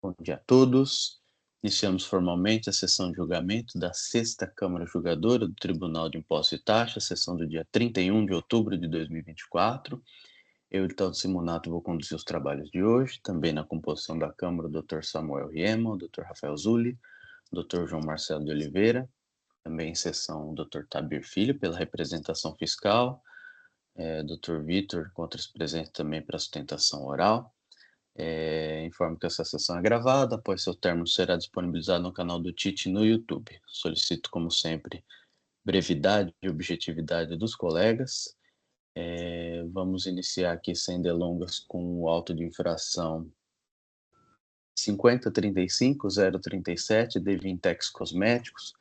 Bom dia a todos. Iniciamos formalmente a sessão de julgamento da Sexta Câmara Julgadora do Tribunal de Impostos e Taxas, sessão do dia 31 de outubro de 2024. Eu, Iritaldo Simonato, vou conduzir os trabalhos de hoje, também na composição da Câmara, o Dr. Samuel Riema, o Dr. Rafael Zulli, o Dr. João Marcelo de Oliveira, também em sessão o Dr. Tabir Filho, pela representação fiscal, Dr. Vitor, com outros presentes também para sustentação oral. Informo que essa sessão é gravada, após seu término será disponibilizado no canal do TIT no YouTube. Solicito, como sempre, brevidade e objetividade dos colegas. Vamos iniciar aqui sem delongas com o auto de infração 5035-037, Devintex Cosméticos,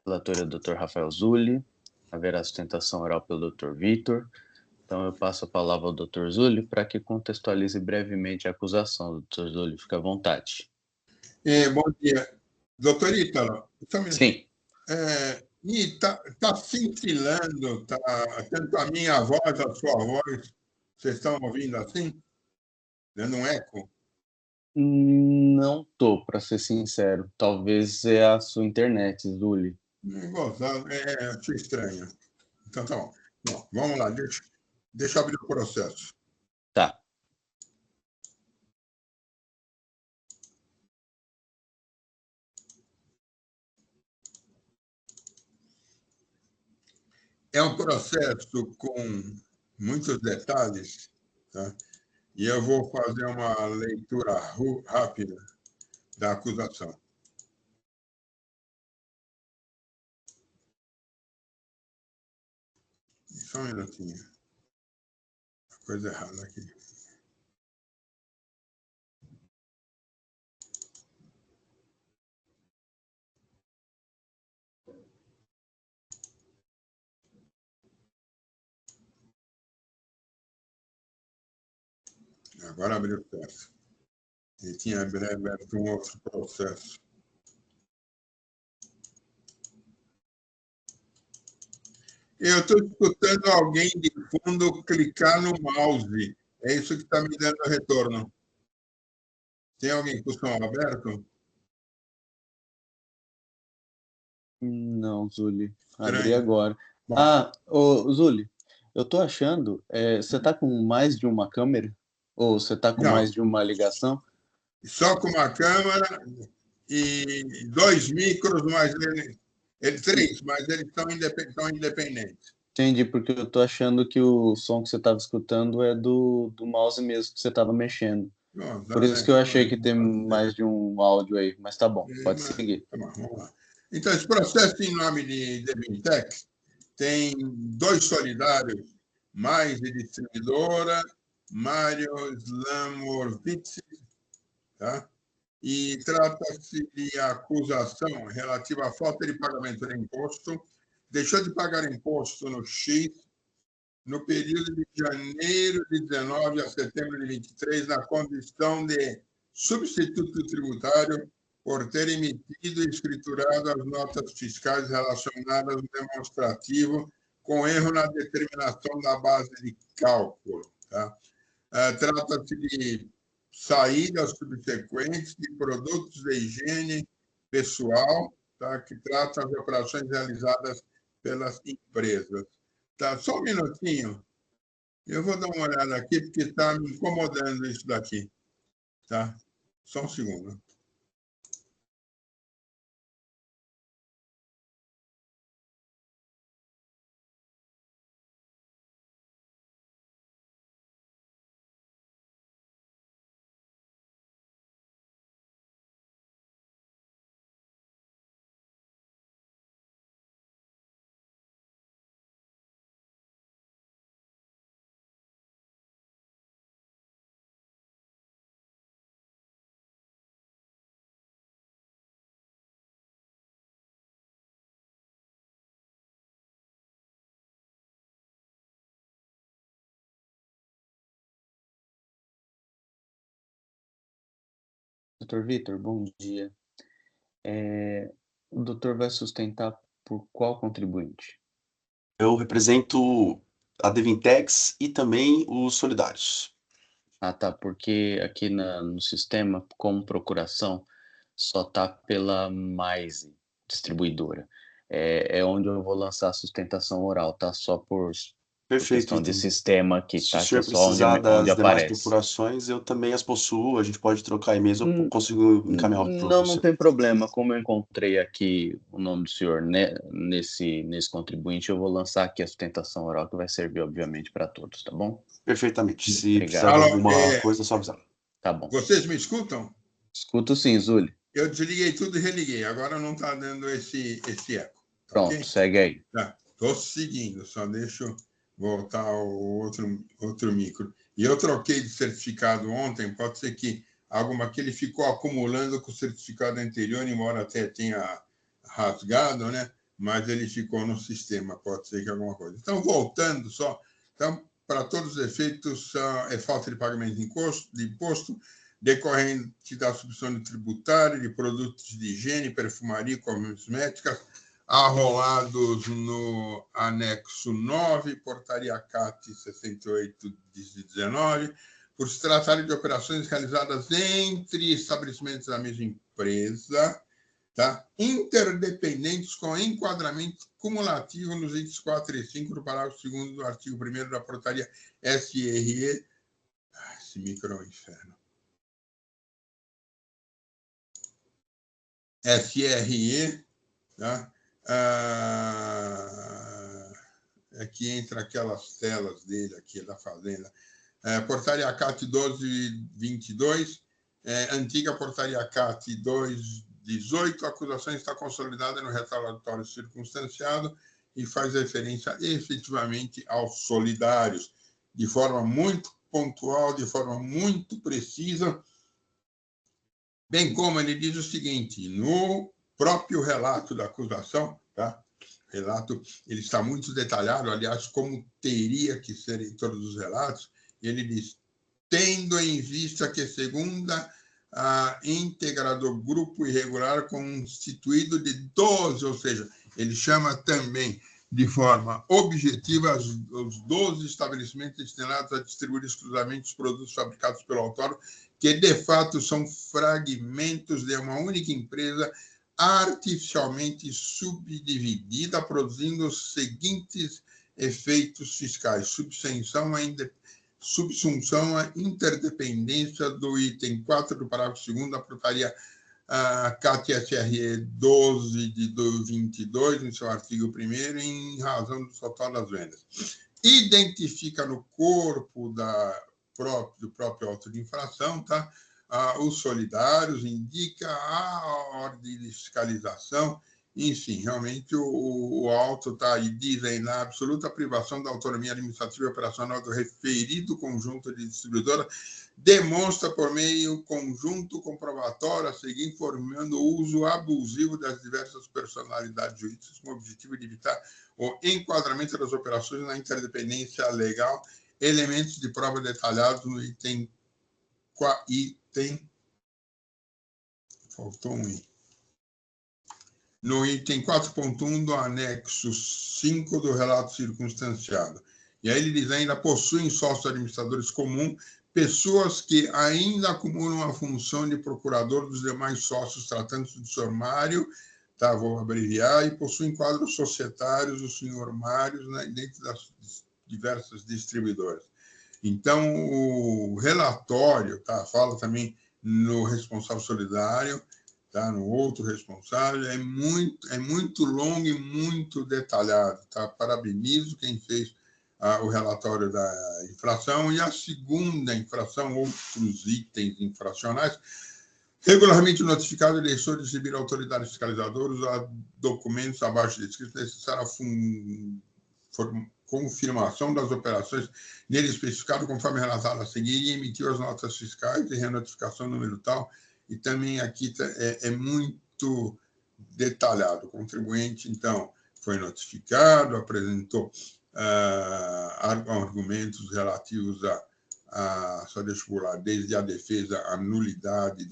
relator é o Dr. Rafael Zulli, haverá sustentação oral pelo Dr. Vitor. Então, eu passo a palavra ao Dr. Zulli para que contextualize brevemente a acusação. Dr. Zulli, fica à vontade. Bom dia. Doutor Ítalo, só um minutinho. Sim. Está cintilando, tanto a minha voz, a sua voz, vocês estão ouvindo assim? Dando um eco? Não tô, para ser sincero. Talvez é a sua internet, Zulli. Gozado, achei estranho. Então, tá bom. Bom, vamos lá, deixa eu abrir o processo. Tá. É um processo com muitos detalhes, tá? E eu vou fazer uma leitura rápida da acusação. Só um minutinho. Coisa errada aqui. Agora abriu o processo. E tinha aberto um outro processo. Eu estou escutando alguém de fundo clicar no mouse. É isso que está me dando retorno. Tem alguém com o som aberto? Não, Zulli. Abri Estranho. agora. Bom. Zulli, eu tô achando, você tá com mais de uma câmera? Ou você tá com Não. mais de uma ligação? Só com uma câmera e 2 micros, mas três, mas eles estão independentes. Entendi, porque eu tô achando que o som que você estava escutando é do mouse mesmo que você estava mexendo. Não, Por isso que eu achei que tem mais de um áudio aí, mas tá bom, pode seguir. Tá bom, vamos lá. Então, esse processo em nome de Devintex tem 2 solidários, mais de distribuidora, Mário Slamovitz, tá? E trata-se de acusação relativa à falta de pagamento de imposto. Deixou de pagar imposto no X no período de janeiro de 19 a setembro de 23, na condição de substituto tributário por ter emitido e escriturado as notas fiscais relacionadas ao demonstrativo com erro na determinação da base de cálculo. Tá? Trata-se de saídas subsequentes de produtos de higiene pessoal, tá? Que tratam as operações realizadas pelas empresas. Tá? Só um minutinho. Eu vou dar uma olhada aqui, porque está me incomodando isso daqui. Tá? Só um segundo. Doutor Vitor, bom dia. O doutor vai sustentar por qual contribuinte? Eu represento a Devintex e também os solidários. Ah, tá, porque aqui no sistema, como procuração, só tá pela Mais distribuidora. É onde eu vou lançar a sustentação oral, tá? Só por Perfeito, questão de Item. sistema aqui, Se o tá? Que é senhor só precisar onde das demais aparece. procurações, eu também as possuo, a gente pode trocar e-mails, eu Hum, consigo encaminhar para não, o não senhor. tem problema. Como eu encontrei aqui o nome do senhor, né, nesse contribuinte, eu vou lançar aqui a sustentação oral, que vai servir, obviamente, para todos, tá bom? Perfeitamente. Se precisar de Obrigado. Alô, alguma coisa, é só avisar. Tá bom. vocês me escutam? Escuto sim, Zuli. Eu desliguei tudo e religuei. Agora não está dando esse eco. Tá Pronto, ok? segue aí. Tá. Estou seguindo, só deixa eu voltar ao outro micro. E eu troquei de certificado ontem, pode ser que alguma que ele ficou acumulando com o certificado anterior, embora até tenha rasgado, né? Mas ele ficou no sistema, pode ser que alguma coisa. Então, voltando só, então, para todos os efeitos, é falta de pagamento de imposto decorrente da subvenção tributária de produtos de higiene, perfumaria e cosméticas, arrolados no anexo 9, portaria CAT 68 de 19, por se tratarem de operações realizadas entre estabelecimentos da mesma empresa, tá? Interdependentes com enquadramento cumulativo nos itens 4 e 5 do parágrafo 2º do artigo 1º da portaria SRE. Esse micro é um inferno. SRE, tá? Aqui entra aquelas telas dele aqui da Fazenda. Portaria CAT 1222, antiga portaria CAT 218, a acusação está consolidada no relatório circunstanciado e faz referência efetivamente aos solidários, de forma muito pontual, de forma muito precisa, bem como ele diz o seguinte, no próprio relato da acusação, tá? Relato, ele está muito detalhado, aliás, como teria que ser em todos os relatos, e ele diz, tendo em vista que, segundo a íntegra do grupo irregular constituído de 12, ou seja, ele chama também de forma objetiva os 12 estabelecimentos destinados a distribuir exclusivamente os produtos fabricados pelo autódromo, que de fato são fragmentos de uma única empresa artificialmente subdividida, produzindo os seguintes efeitos fiscais: subsunção à interdependência do item 4 do parágrafo 2º da portaria CAT-SRE 12 de 22, no seu artigo 1º, em razão do total das vendas. Identifica no corpo do próprio auto de infração, tá? Os solidários, indica a ordem de fiscalização, enfim, realmente o auto está aí, dizem na absoluta privação da autonomia administrativa e operacional do referido conjunto de distribuidora, demonstra por meio conjunto comprobatório a seguir informando o uso abusivo das diversas personalidades jurídicas com o objetivo de evitar o enquadramento das operações na interdependência legal, elementos de prova detalhados no item faltou um item. No item 4.1 do anexo 5 do relato circunstanciado. E aí ele diz, ainda possuem sócios administradores comum, pessoas que ainda acumulam a função de procurador dos demais sócios, tratando-se do senhor Mário, tá, vou abreviar, e possuem quadros societários, o senhor Mário, né, dentro das diversas distribuidoras. Então, o relatório, tá, fala também no responsável solidário, tá, no outro responsável, é muito longo e muito detalhado. Tá? Parabenizo quem fez o relatório da infração. E a segunda infração, outros itens infracionais, regularmente notificado, eleitor de exibir autoridades fiscalizadoras a documentos abaixo descritos necessários a confirmação das operações nele especificado, conforme relatado a seguir, e emitiu as notas fiscais de renotificação número tal. E também aqui é muito detalhado. O contribuinte, então, foi notificado, apresentou argumentos relativos só deixa eu pular, desde a defesa, a nulidade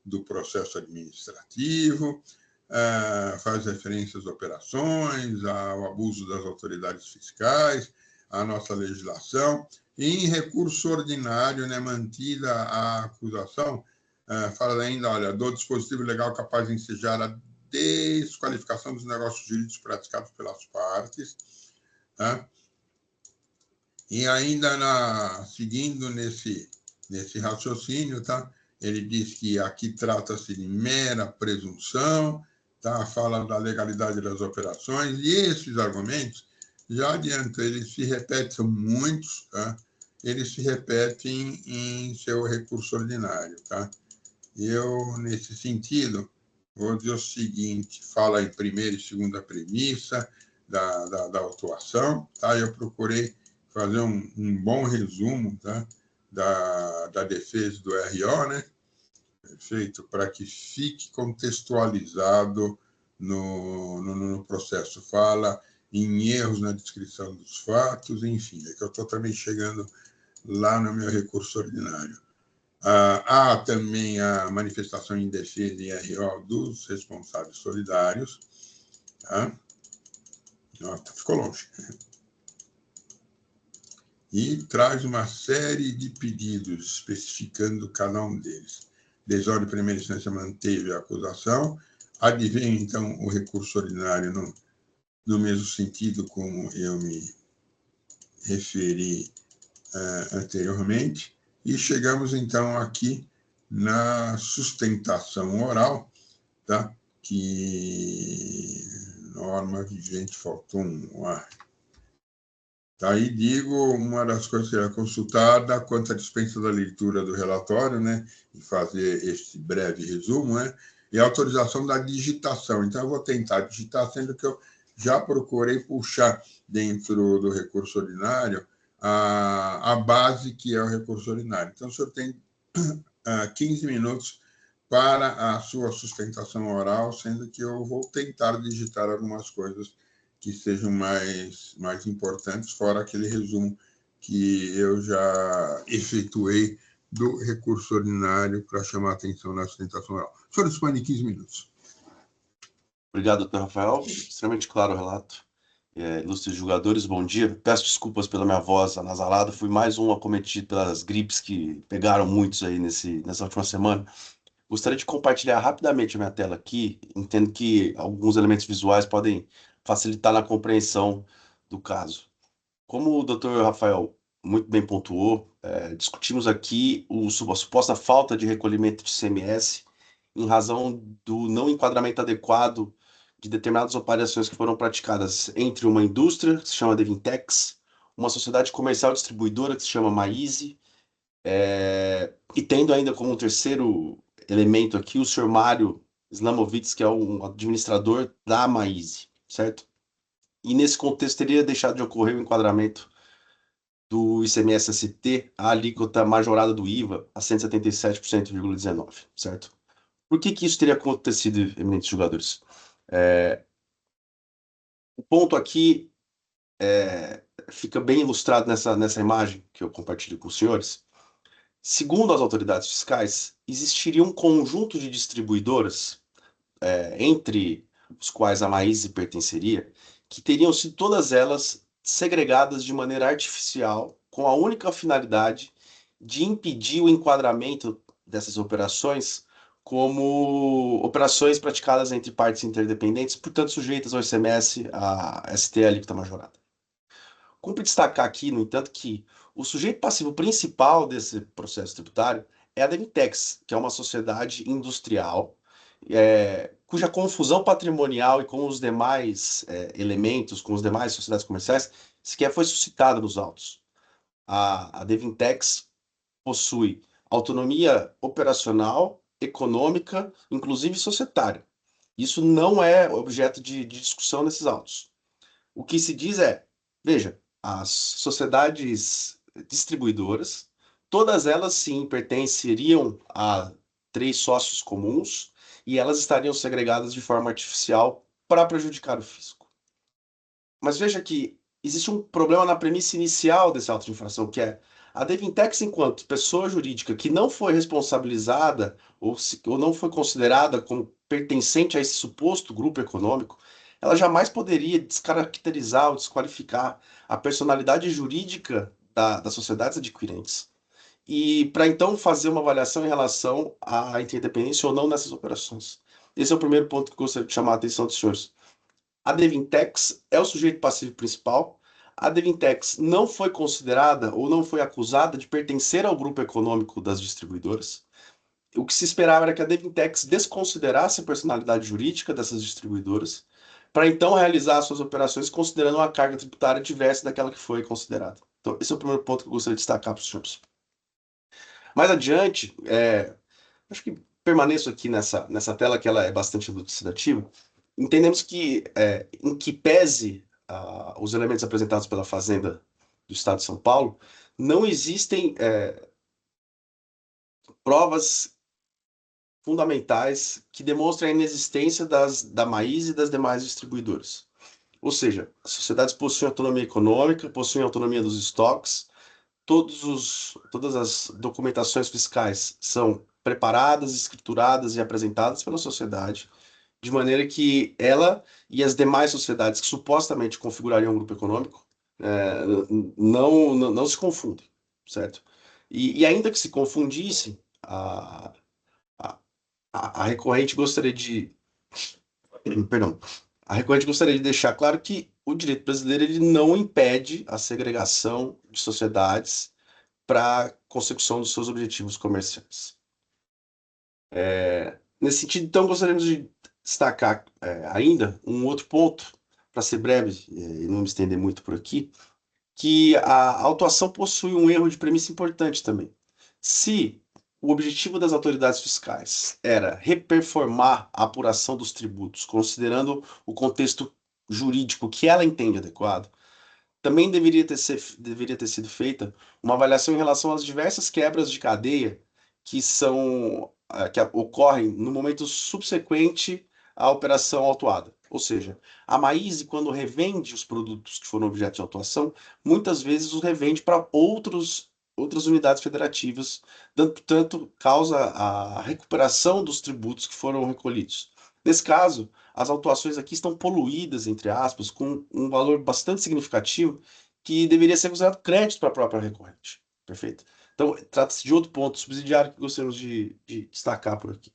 do processo administrativo, faz referência às operações, ao abuso das autoridades fiscais, à nossa legislação, Em recurso ordinário, né, mantida a acusação, fala ainda, olha, do dispositivo legal capaz de ensejar a desqualificação dos negócios jurídicos praticados pelas partes, tá? E ainda seguindo nesse raciocínio, tá? Ele diz que aqui trata-se de mera presunção, tá? Fala da legalidade das operações, e esses argumentos, já adianto, eles se repetem, são muitos, tá? Eles se repetem em seu recurso ordinário, tá? Eu, nesse sentido, vou dizer o seguinte, fala em primeira e segunda premissa da autuação, tá? Eu procurei fazer um bom resumo, tá? da defesa do RO, né? Feito para que fique contextualizado no processo. Fala em erros na descrição dos fatos, enfim, é que eu estou também chegando lá no meu recurso ordinário. Há também a manifestação em defesa em RO dos responsáveis solidários. Tá? Nossa, ficou longe. E traz uma série de pedidos especificando cada um deles. Desordem de primeira instância manteve a acusação. Advém, então, o recurso ordinário no mesmo sentido como eu me referi anteriormente. E chegamos, então, aqui na sustentação oral, tá? Que norma vigente, faltou um ar. Aí digo, uma das coisas que era consultada, quanto à dispensa da leitura do relatório, né, e fazer este breve resumo, né, e a autorização da digitação. Então, eu vou tentar digitar, sendo que eu já procurei puxar dentro do recurso ordinário a base que é o recurso ordinário. Então, o senhor tem 15 minutos para a sua sustentação oral, sendo que eu vou tentar digitar algumas coisas que sejam mais importantes, fora aquele resumo que eu já efetuei do recurso ordinário para chamar a atenção na sustentação oral. O senhor dispõe de 15 minutos. Obrigado, doutor Rafael. Extremamente claro o relato. Ilustres julgadores, bom dia. Peço desculpas pela minha voz anasalada. Fui mais um acometido pelas gripes que pegaram muitos aí nessa última semana. Gostaria de compartilhar rapidamente a minha tela aqui. Entendo que alguns elementos visuais podem facilitar na compreensão do caso. Como o doutor Rafael muito bem pontuou, discutimos aqui a suposta falta de recolhimento de ICMS em razão do não enquadramento adequado de determinadas operações que foram praticadas entre uma indústria, que se chama Devintex, uma sociedade comercial distribuidora, que se chama Maíse, e tendo ainda como um terceiro elemento aqui o senhor Mário Slamovitz, que é um administrador da Maíse, certo? E nesse contexto teria deixado de ocorrer o enquadramento do ICMS-ST à alíquota majorada do IVA a 177,19%, certo? Por que isso teria acontecido, eminentes julgadores? O ponto aqui fica bem ilustrado nessa imagem que eu compartilho com os senhores. Segundo as autoridades fiscais, existiria um conjunto de distribuidoras, entre os quais a Maíse pertenceria, que teriam sido todas elas segregadas de maneira artificial, com a única finalidade de impedir o enquadramento dessas operações como operações praticadas entre partes interdependentes, portanto sujeitas ao ICMS, a ST, a alíquota majorada. Cumpre destacar aqui, no entanto, que o sujeito passivo principal desse processo tributário é a Devintex, que é uma sociedade industrial, cuja confusão patrimonial e com os demais elementos, com as demais sociedades comerciais, sequer foi suscitada nos autos. A Devintex possui autonomia operacional, econômica, inclusive societária. Isso não é objeto de discussão nesses autos. O que se diz veja, as sociedades distribuidoras, todas elas sim pertenceriam a 3 sócios comuns e elas estariam segregadas de forma artificial para prejudicar o fisco. Mas veja que existe um problema na premissa inicial desse auto de infração, que é a Devintex, enquanto pessoa jurídica que não foi responsabilizada ou não foi considerada como pertencente a esse suposto grupo econômico, ela jamais poderia descaracterizar ou desqualificar a personalidade jurídica das sociedades adquirentes, e para então fazer uma avaliação em relação à interdependência ou não nessas operações. Esse é o primeiro ponto que eu gostaria de chamar a atenção dos senhores. A Devintex é o sujeito passivo principal. A Devintex não foi considerada ou não foi acusada de pertencer ao grupo econômico das distribuidoras. O que se esperava era que a Devintex desconsiderasse a personalidade jurídica dessas distribuidoras para então realizar suas operações considerando uma carga tributária diversa daquela que foi considerada. Então, esse é o primeiro ponto que eu gostaria de destacar para os senhores. Mais adiante, acho que permaneço aqui nessa tela, que ela é bastante elucidativa. Entendemos que, em que pese os elementos apresentados pela Fazenda do Estado de São Paulo, não existem provas fundamentais que demonstrem a inexistência da Maíz e das demais distribuidoras. Ou seja, as sociedades possuem autonomia econômica, possuem autonomia dos estoques, todas as documentações fiscais são preparadas, escrituradas e apresentadas pela sociedade, de maneira que ela e as demais sociedades que supostamente configurariam um grupo econômico não se confundem, certo? E ainda que se confundissem, a recorrente gostaria de... Perdão. A recorrente gostaria de deixar claro que o direito brasileiro ele não impede a segregação de sociedades para a consecução dos seus objetivos comerciais. Nesse sentido, então, gostaríamos de destacar ainda um outro ponto, para ser breve e não me estender muito por aqui, que a autuação possui um erro de premissa importante também. Se o objetivo das autoridades fiscais era reperformar a apuração dos tributos, considerando o contexto jurídico que ela entende adequado, também deveria ter sido feita uma avaliação em relação às diversas quebras de cadeia que ocorrem no momento subsequente à operação autuada. Ou seja, a Maíse, quando revende os produtos que foram objeto de autuação, muitas vezes os revende para outras unidades federativas, dando, portanto, causa a recuperação dos tributos que foram recolhidos. Nesse caso, as autuações aqui estão poluídas, entre aspas, com um valor bastante significativo que deveria ser considerado crédito para a própria recorrente. Perfeito? Então, trata-se de outro ponto subsidiário que gostaríamos de destacar por aqui.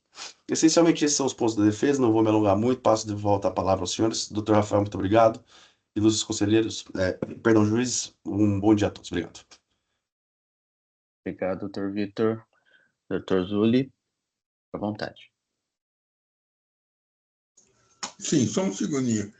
Essencialmente, esses são os pontos da defesa, não vou me alongar muito, passo de volta a palavra aos senhores. Dr. Rafael, muito obrigado. Ilustres conselheiros, juízes, um bom dia a todos. Obrigado. Obrigado, Dr. Vitor. Dr. Zulli, à vontade. Sim, só um segundinho.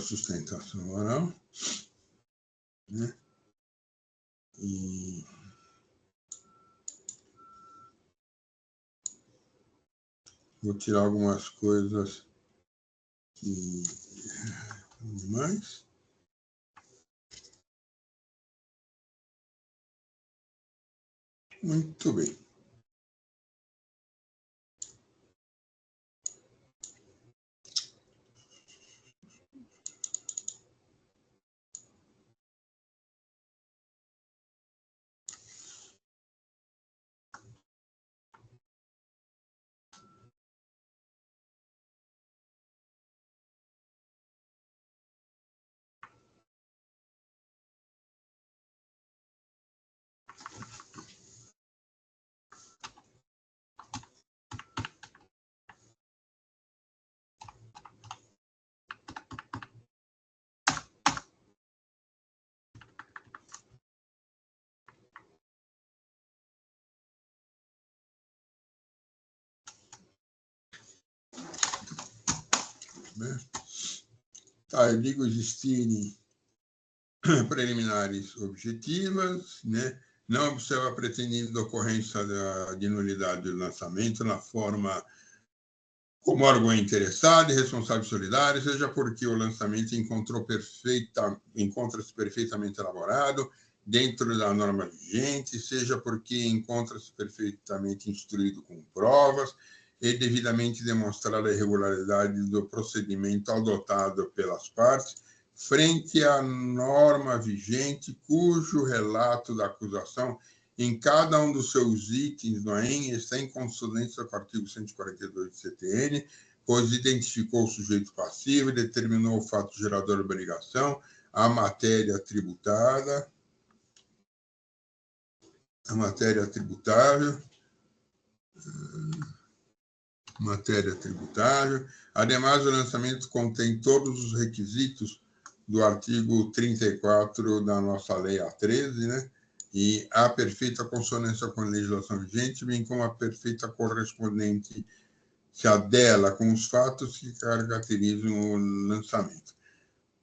Sustentação oral, né? E vou tirar algumas coisas demais. Muito bem. Tá, eu digo existirem preliminares objetivas, né? Não observa pretendida ocorrência de nulidade do lançamento na forma como órgão interessado e responsável solidário, seja porque o lançamento encontra-se perfeitamente elaborado, dentro da norma vigente, seja porque encontra-se perfeitamente instruído com provas e devidamente demonstrada a irregularidade do procedimento adotado pelas partes, frente à norma vigente, cujo relato da acusação, em cada um dos seus itens no AEM, está em consonância com o artigo 142 do CTN, pois identificou o sujeito passivo e determinou o fato gerador de obrigação, a matéria tributável, Ademais, o lançamento contém todos os requisitos do artigo 34 da nossa lei A13, né? E a perfeita consonância com a legislação vigente, bem como a perfeita correspondência dela com os fatos que caracterizam o lançamento.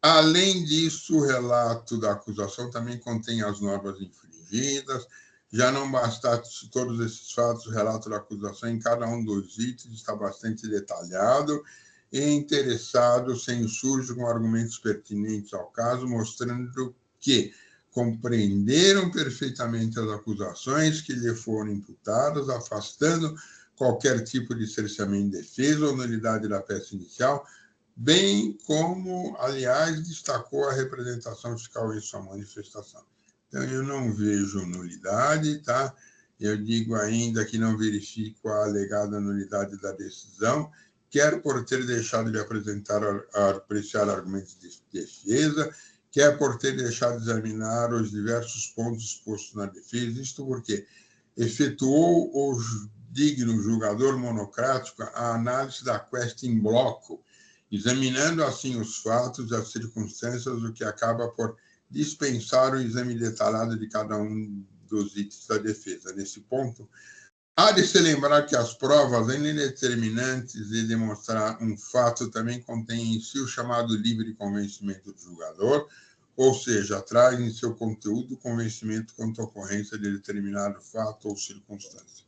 Além disso, o relato da acusação também contém as normas infringidas. Já não bastasse todos esses fatos, o relato da acusação em cada um dos itens está bastante detalhado e interessado se insurge com argumentos pertinentes ao caso, mostrando que compreenderam perfeitamente as acusações que lhe foram imputadas, afastando qualquer tipo de cerceamento de defesa ou nulidade da peça inicial, bem como, aliás, destacou a representação fiscal em sua manifestação. Então, eu não vejo nulidade, tá? Eu digo ainda que não verifico a alegada nulidade da decisão, quer por ter deixado de apreciar argumentos de defesa, quer por ter deixado de examinar os diversos pontos expostos na defesa, isto porque efetuou o digno julgador monocrático a análise da questão em bloco, examinando assim os fatos e as circunstâncias, o que acaba por dispensar o exame detalhado de cada um dos itens da defesa. Nesse ponto, há de se lembrar que as provas, além de determinantes de demonstrar um fato, também contêm em si o chamado livre convencimento do julgador, ou seja, traz em seu conteúdo o convencimento quanto à ocorrência de determinado fato ou circunstância.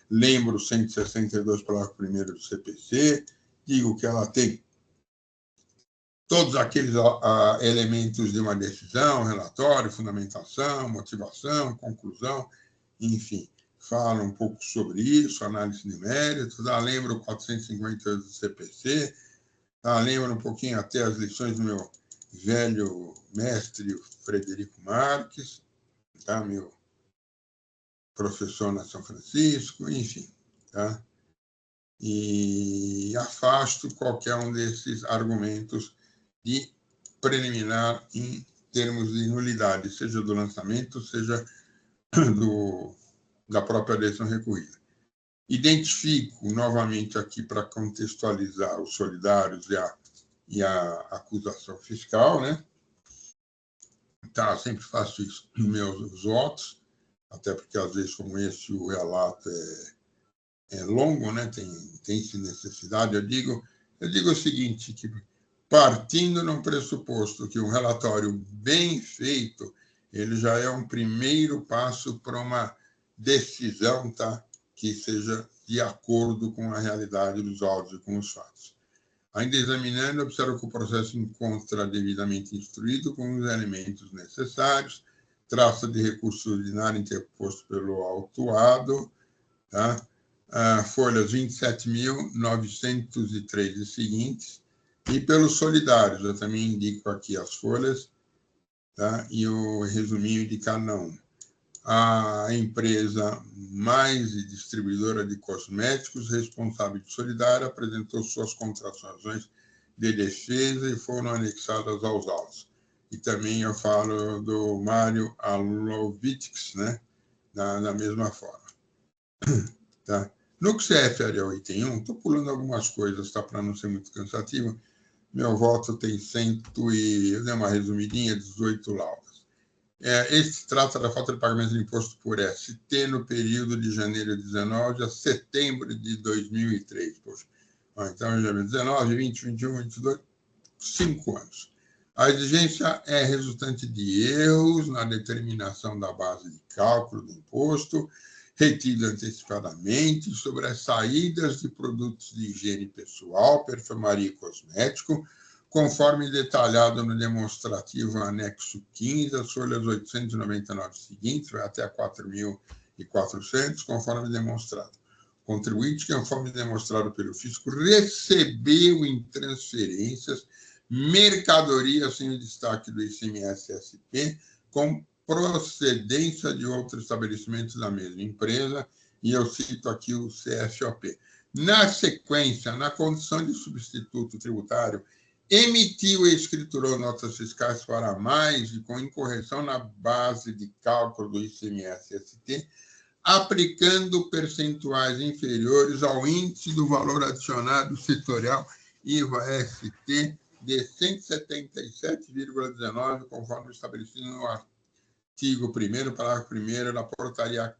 Lembro o 162, parágrafo 1º do CPC, digo que ela tem todos aqueles elementos de uma decisão, relatório, fundamentação, motivação, conclusão, enfim, fala um pouco sobre isso, análise de méritos, lembra o 458 do CPC, lembra um pouquinho até as lições do meu velho mestre Frederico Marques, tá? Meu professor na São Francisco, enfim, tá? E afasto qualquer um desses argumentos de preliminar em termos de nulidade, seja do lançamento, seja da própria decisão recorrida. Identifico novamente aqui para contextualizar os solidários e a acusação fiscal, né? Tá, sempre faço isso nos meus votos, até porque às vezes como esse o relato é longo, né? Tem-se necessidade. Eu digo o seguinte, que partindo no pressuposto que um relatório bem feito, ele já é um primeiro passo para uma decisão, tá? Que seja de acordo com a realidade dos autos e com os fatos. Ainda examinando, observo que o processo encontra devidamente instruído com os elementos necessários, traça de recurso ordinário interposto pelo autuado, tá? Folhas 27.903 e seguintes, e pelos solidários, eu também indico aqui as folhas, tá? E o resuminho de cada um. A empresa mais distribuidora de cosméticos, responsável de solidário, apresentou suas contratações de defesa e foram anexadas aos autos. E também eu falo do Mário Alovitics, né? Da mesma forma. Tá? No CF Área 81, estou pulando algumas coisas, tá? Para não ser muito cansativo. Meu voto tem eu dei uma resumidinha, 18 laudas. Este trata da falta de pagamento de imposto por ST no período de janeiro de 19 a setembro de 2003. Poxa. Então, já 19, 20, 21, 22, 5 anos. A exigência é resultante de erros na determinação da base de cálculo do imposto, retido antecipadamente sobre as saídas de produtos de higiene pessoal, perfumaria e cosmético, conforme detalhado no demonstrativo anexo 15, as folhas 899 seguintes, vai até 4.400, conforme demonstrado. O contribuinte, conforme demonstrado pelo fisco, recebeu em transferências mercadorias sem o destaque do ICMS-SP, com procedência de outros estabelecimentos da mesma empresa, e eu cito aqui o CFOP. Na sequência, na condição de substituto tributário, emitiu e escriturou notas fiscais para mais e com incorreção na base de cálculo do ICMS-ST, aplicando percentuais inferiores ao índice do valor adicionado setorial IVA-ST de 177,19, conforme estabelecido no artigo 1º, parágrafo 1º da portaria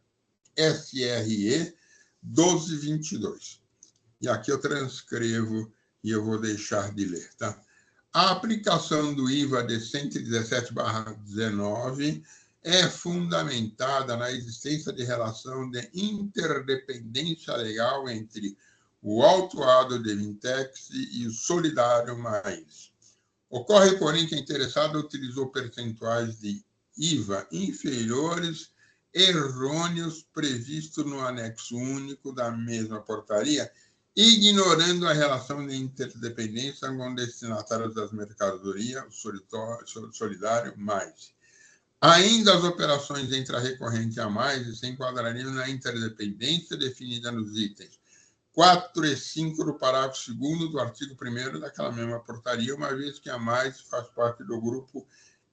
SRE 1222. E aqui eu transcrevo e eu vou deixar de ler, tá? A aplicação do IVA de 117/19 é fundamentada na existência de relação de interdependência legal entre o autuado de Vintex e o solidário mais. Ocorre, porém, que a interessada utilizou percentuais de IVA inferiores, errôneos, previstos no anexo único da mesma portaria, ignorando a relação de interdependência com destinatários das mercadorias, o solidário mais. Ainda as operações entre a recorrente e a mais se enquadrariam na interdependência definida nos itens 4 e 5 do parágrafo 2º do artigo 1º daquela mesma portaria, uma vez que a mais faz parte do grupo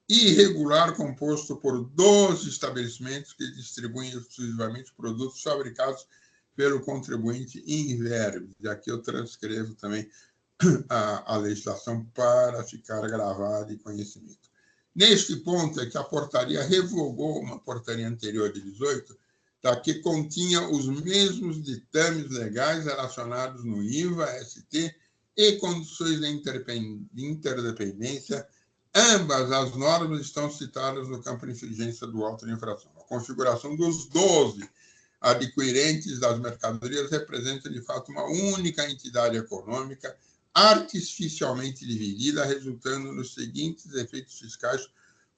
irregular composto por 12 estabelecimentos que distribuem exclusivamente produtos fabricados pelo contribuinte inverbe. E aqui eu transcrevo também a legislação para ficar gravada em conhecimento. Neste ponto é que a portaria revogou uma portaria anterior de 18, que continha os mesmos ditames legais relacionados no IVA, ST e condições de interdependência. Ambas as normas estão citadas no campo de infringência do auto de infração. A configuração dos 12 adquirentes das mercadorias representa, de fato, uma única entidade econômica artificialmente dividida, resultando nos seguintes efeitos fiscais,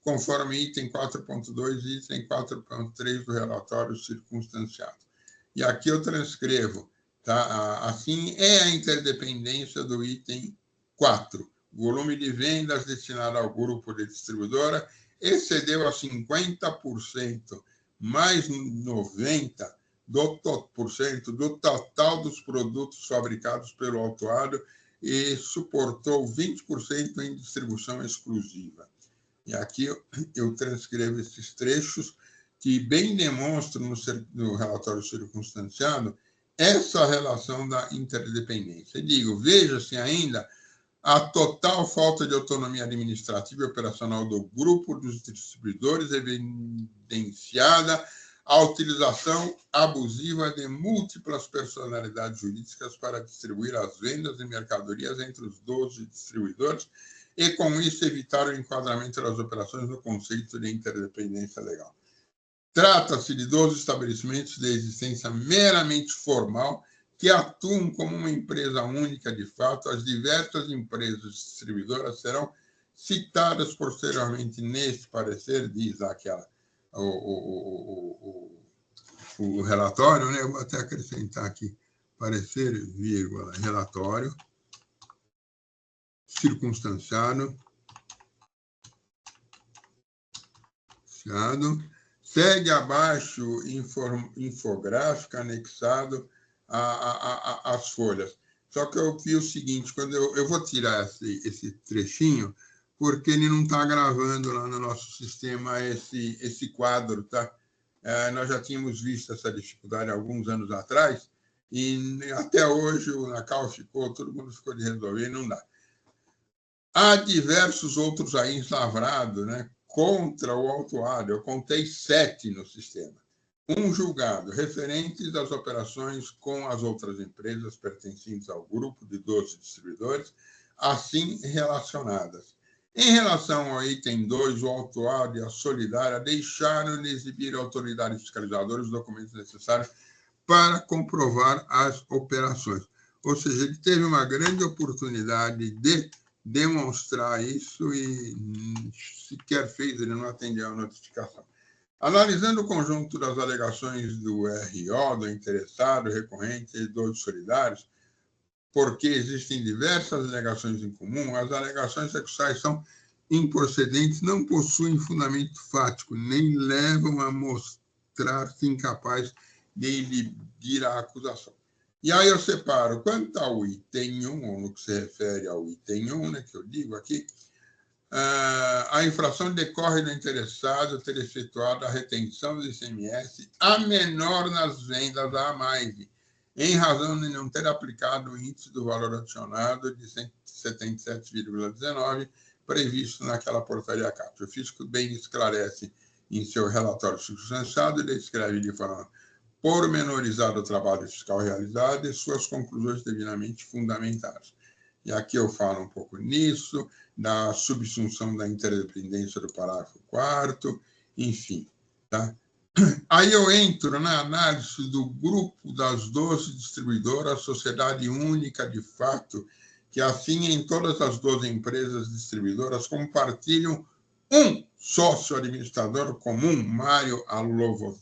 conforme item 4.2 e item 4.3 do relatório circunstanciado. E aqui eu transcrevo, tá? Assim é a interdependência do item 4. O volume de vendas destinado ao grupo de distribuidora excedeu a 50% mais 90% do total dos produtos fabricados pelo autuado e suportou 20% em distribuição exclusiva. E aqui eu transcrevo esses trechos que bem demonstram no relatório circunstanciado essa relação da interdependência. E digo, veja-se ainda a total falta de autonomia administrativa e operacional do grupo dos distribuidores, evidenciada a utilização abusiva de múltiplas personalidades jurídicas para distribuir as vendas de mercadorias entre os 12 distribuidores e, com isso, evitar o enquadramento das operações no conceito de interdependência legal. Trata-se de 12 estabelecimentos de existência meramente formal que atuam como uma empresa única de fato. As diversas empresas distribuidoras serão citadas posteriormente neste parecer, diz aquela o relatório, né? Eu vou até acrescentar aqui, parecer, vírgula, relatório circunstanciado, segue abaixo infográfico anexado às folhas. Só que eu vi o seguinte, quando eu vou tirar esse trechinho, porque ele não está gravando lá no nosso sistema esse quadro, tá? Nós já tínhamos visto essa dificuldade alguns anos atrás, e até hoje o NACAL todo mundo ficou de resolver, e não dá. Há diversos outros aí lavrados, né, contra o autuado. Eu contei 7 no sistema. Um julgado, referentes às operações com as outras empresas pertencentes ao grupo de 12 distribuidores, assim relacionadas. Em relação ao item 2, o autuado e a solidária deixaram de exibir à autoridade fiscalizadora os documentos necessários para comprovar as operações. Ou seja, ele teve uma grande oportunidade de demonstrar isso e sequer fez, ele não atendeu a notificação. Analisando o conjunto das alegações do RO, do interessado, recorrente e dos solidários, porque existem diversas alegações em comum, as alegações sexuais são improcedentes, não possuem fundamento fático, nem levam a mostrar-se incapaz de elibir a acusação. E aí eu separo, quanto ao item 1, ou no que se refere ao item 1, né, que eu digo aqui, a infração decorre do interessado ter efetuado a retenção do ICMS a menor nas vendas a mais, em razão de não ter aplicado o índice do valor adicionado de 177,19 previsto naquela portaria CAPES. O fisco bem esclarece em seu relatório substanciado e descreve de forma pormenorizada o trabalho fiscal realizado e suas conclusões devidamente fundamentadas. E aqui eu falo um pouco nisso, da subsunção da interdependência do parágrafo 4º, enfim. Tá? Aí eu entro na análise do grupo das 12 distribuidoras, sociedade única de fato, que assim em todas as 12 empresas distribuidoras compartilham um sócio administrador comum, Mário Alovovitz,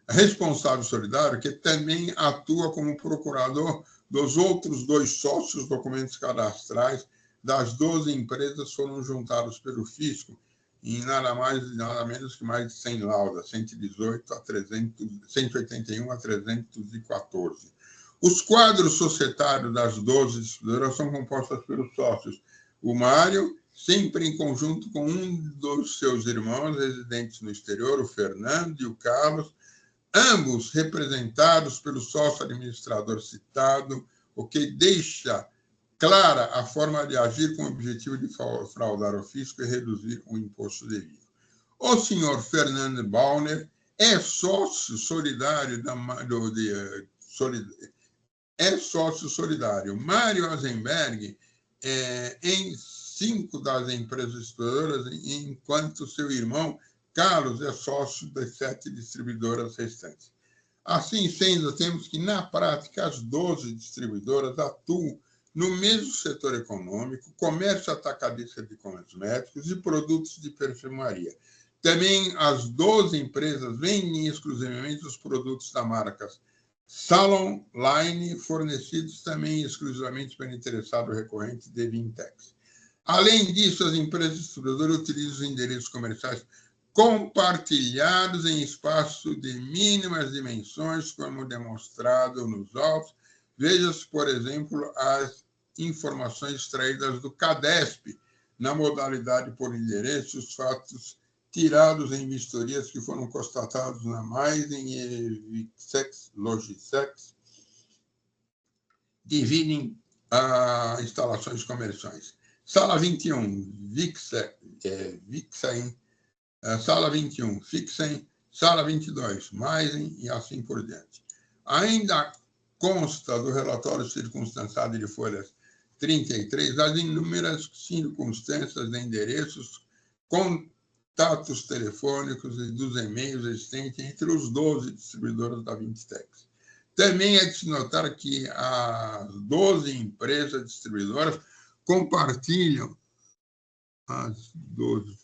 responsável solidário, que também atua como procurador dos outros 2 sócios. Documentos cadastrais das 12 empresas foram juntados pelo fisco em nada mais e nada menos que mais de 100 laudas, 181 a 314. Os quadros societários das 12 distribuidoras são compostos pelos sócios. O Mário, sempre em conjunto com um dos seus irmãos residentes no exterior, o Fernando e o Carlos, ambos representados pelo sócio administrador citado, o que deixa clara a forma de agir com o objetivo de fraudar o fisco e reduzir o imposto devido. O senhor Fernando Bauner é sócio solidário é sócio solidário. Mário Azenberg em 5 das empresas distribuidoras, enquanto seu irmão Carlos é sócio das 7 distribuidoras restantes. Assim sendo, temos que, na prática, as 12 distribuidoras atuam no mesmo setor econômico, comércio atacadista de cosméticos e produtos de perfumaria. Também as 12 empresas vendem exclusivamente os produtos da marca Salon Line, fornecidos também exclusivamente pelo interessado recorrente de Vintex. Além disso, as empresas distribuidoras utilizam os endereços comerciais compartilhados em espaço de mínimas dimensões, como demonstrado nos autos. Veja-se, por exemplo, as informações extraídas do CADESP, na modalidade por endereço, os fatos tirados em vistorias que foram constatados na Maizen e Vixex, Logisex, dividem instalações comerciais. Sala 21, Vixen, Sala 21, Fixem, Sala 22, Maizen e assim por diante. Ainda consta do relatório circunstanciado de folhas 33 as inúmeras circunstâncias de endereços, contatos telefônicos e dos e-mails existentes entre os 12 distribuidores da Vintex. Também é de se notar que as 12 empresas distribuidoras compartilham, as 12,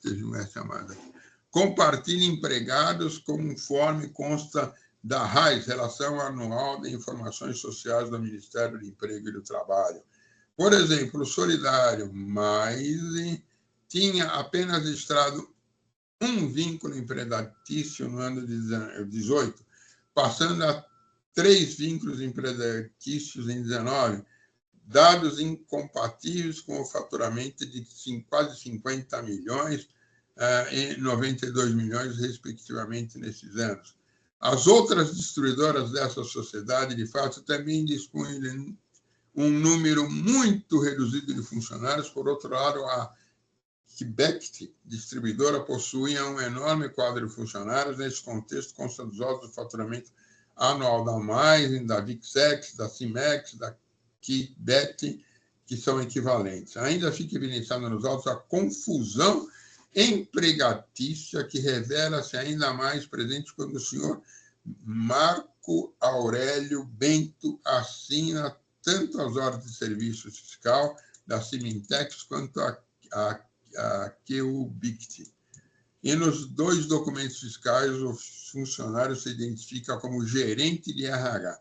compartilham empregados conforme consta da RAIS, Relação Anual de Informações Sociais do Ministério do Emprego e do Trabalho. Por exemplo, o Solidário Mais tinha apenas registrado um vínculo empregatício no ano de 2018, passando a 3 vínculos empregatícios em 2019, dados incompatíveis com o faturamento de quase 50 milhões e 92 milhões, respectivamente, nesses anos. As outras distribuidoras dessa sociedade, de fato, também dispunham de um número muito reduzido de funcionários. Por outro lado, a Quebec, distribuidora, possuía um enorme quadro de funcionários. Nesse contexto, consta dos autos do faturamento anual da Maizen, da Vixex, da Cimex, da Quebec, que são equivalentes. Ainda fica evidenciada nos autos a confusão empregatícia que revela-se ainda mais presente quando o senhor Marco Aurélio Bento assina tanto as ordens de serviço fiscal da Cimintex quanto a QUBICT. E nos 2 documentos fiscais, o funcionário se identifica como gerente de RH.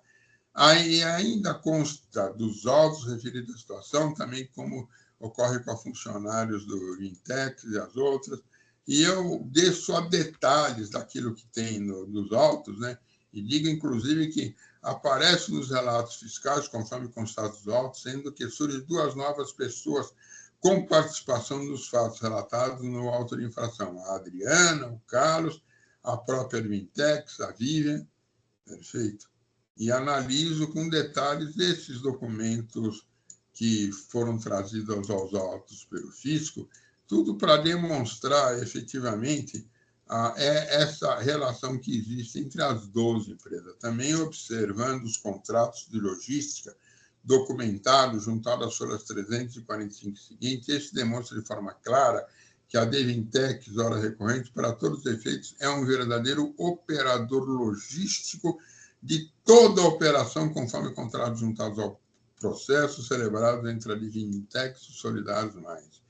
Aí ainda consta dos autos referidos à situação, também como ocorre com funcionários do Vintex e as outras, e eu dei só detalhes daquilo que tem nos autos, né? E digo, inclusive, que aparece nos relatos fiscais, conforme constata dos autos, sendo que surgem 2 novas pessoas com participação nos fatos relatados no auto de infração. A Adriana, o Carlos, a própria Vintex, a Vivian, perfeito. E analiso com detalhes esses documentos que foram trazidos aos autos pelo fisco, tudo para demonstrar efetivamente essa relação que existe entre as 12 empresas. Também observando os contratos de logística documentados, juntados às folhas 345 seguintes, esse demonstra de forma clara que a Devintex, hora recorrente, para todos os efeitos, é um verdadeiro operador logístico de toda a operação, conforme contratos juntados ao processo celebrado entre a Devintex e os Solidários Mais.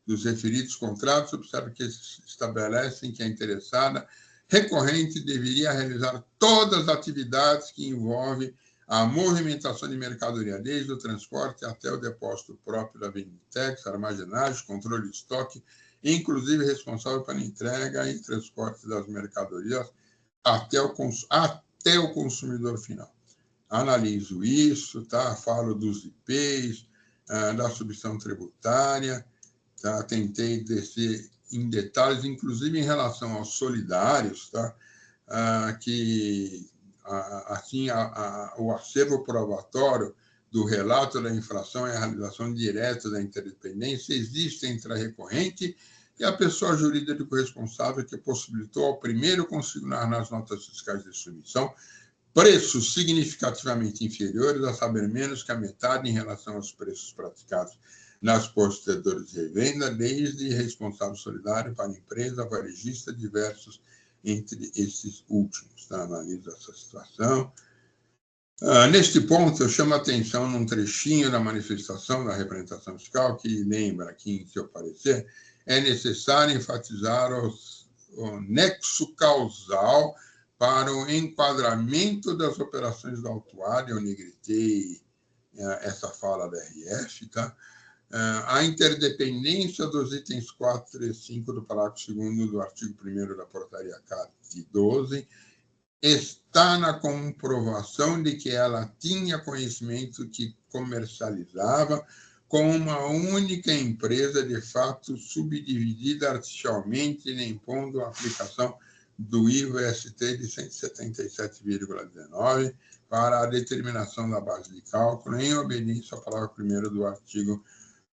Dos referidos contratos, observa que estabelecem que a interessada recorrente deveria realizar todas as atividades que envolvem a movimentação de mercadoria, desde o transporte até o depósito próprio da Devintex, armazenagem, controle de estoque, inclusive responsável pela entrega e transporte das mercadorias até o consumidor final. Analiso isso, tá? Falo dos IPs, da substituição tributária, tá? Tentei descer em detalhes, inclusive em relação aos solidários, tá? Que assim o acervo probatório do relato da infração e a realização direta da interdependência existe entre a recorrente e a pessoa jurídica responsável que possibilitou ao primeiro consignar nas notas fiscais de submissão preços significativamente inferiores, a saber, menos que a metade em relação aos preços praticados nas posteriores de revenda, desde responsável solidário para a empresa, varejista, diversos entre esses últimos. Tá? Analiso essa situação. Neste ponto, eu chamo a atenção num trechinho da manifestação da representação fiscal, que lembra aqui em seu parecer, é necessário enfatizar o nexo causal para o enquadramento das operações da autuária. Eu negritei essa fala da RF, tá? A interdependência dos itens 4 e 5 do parágrafo 2º do artigo 1º da portaria CAT 12 está na comprovação de que ela tinha conhecimento que comercializava com uma única empresa, de fato subdividida artificialmente, nem impondo a aplicação do IVA-ST de 177,19 para a determinação da base de cálculo, em obediência ao parágrafo 1º do artigo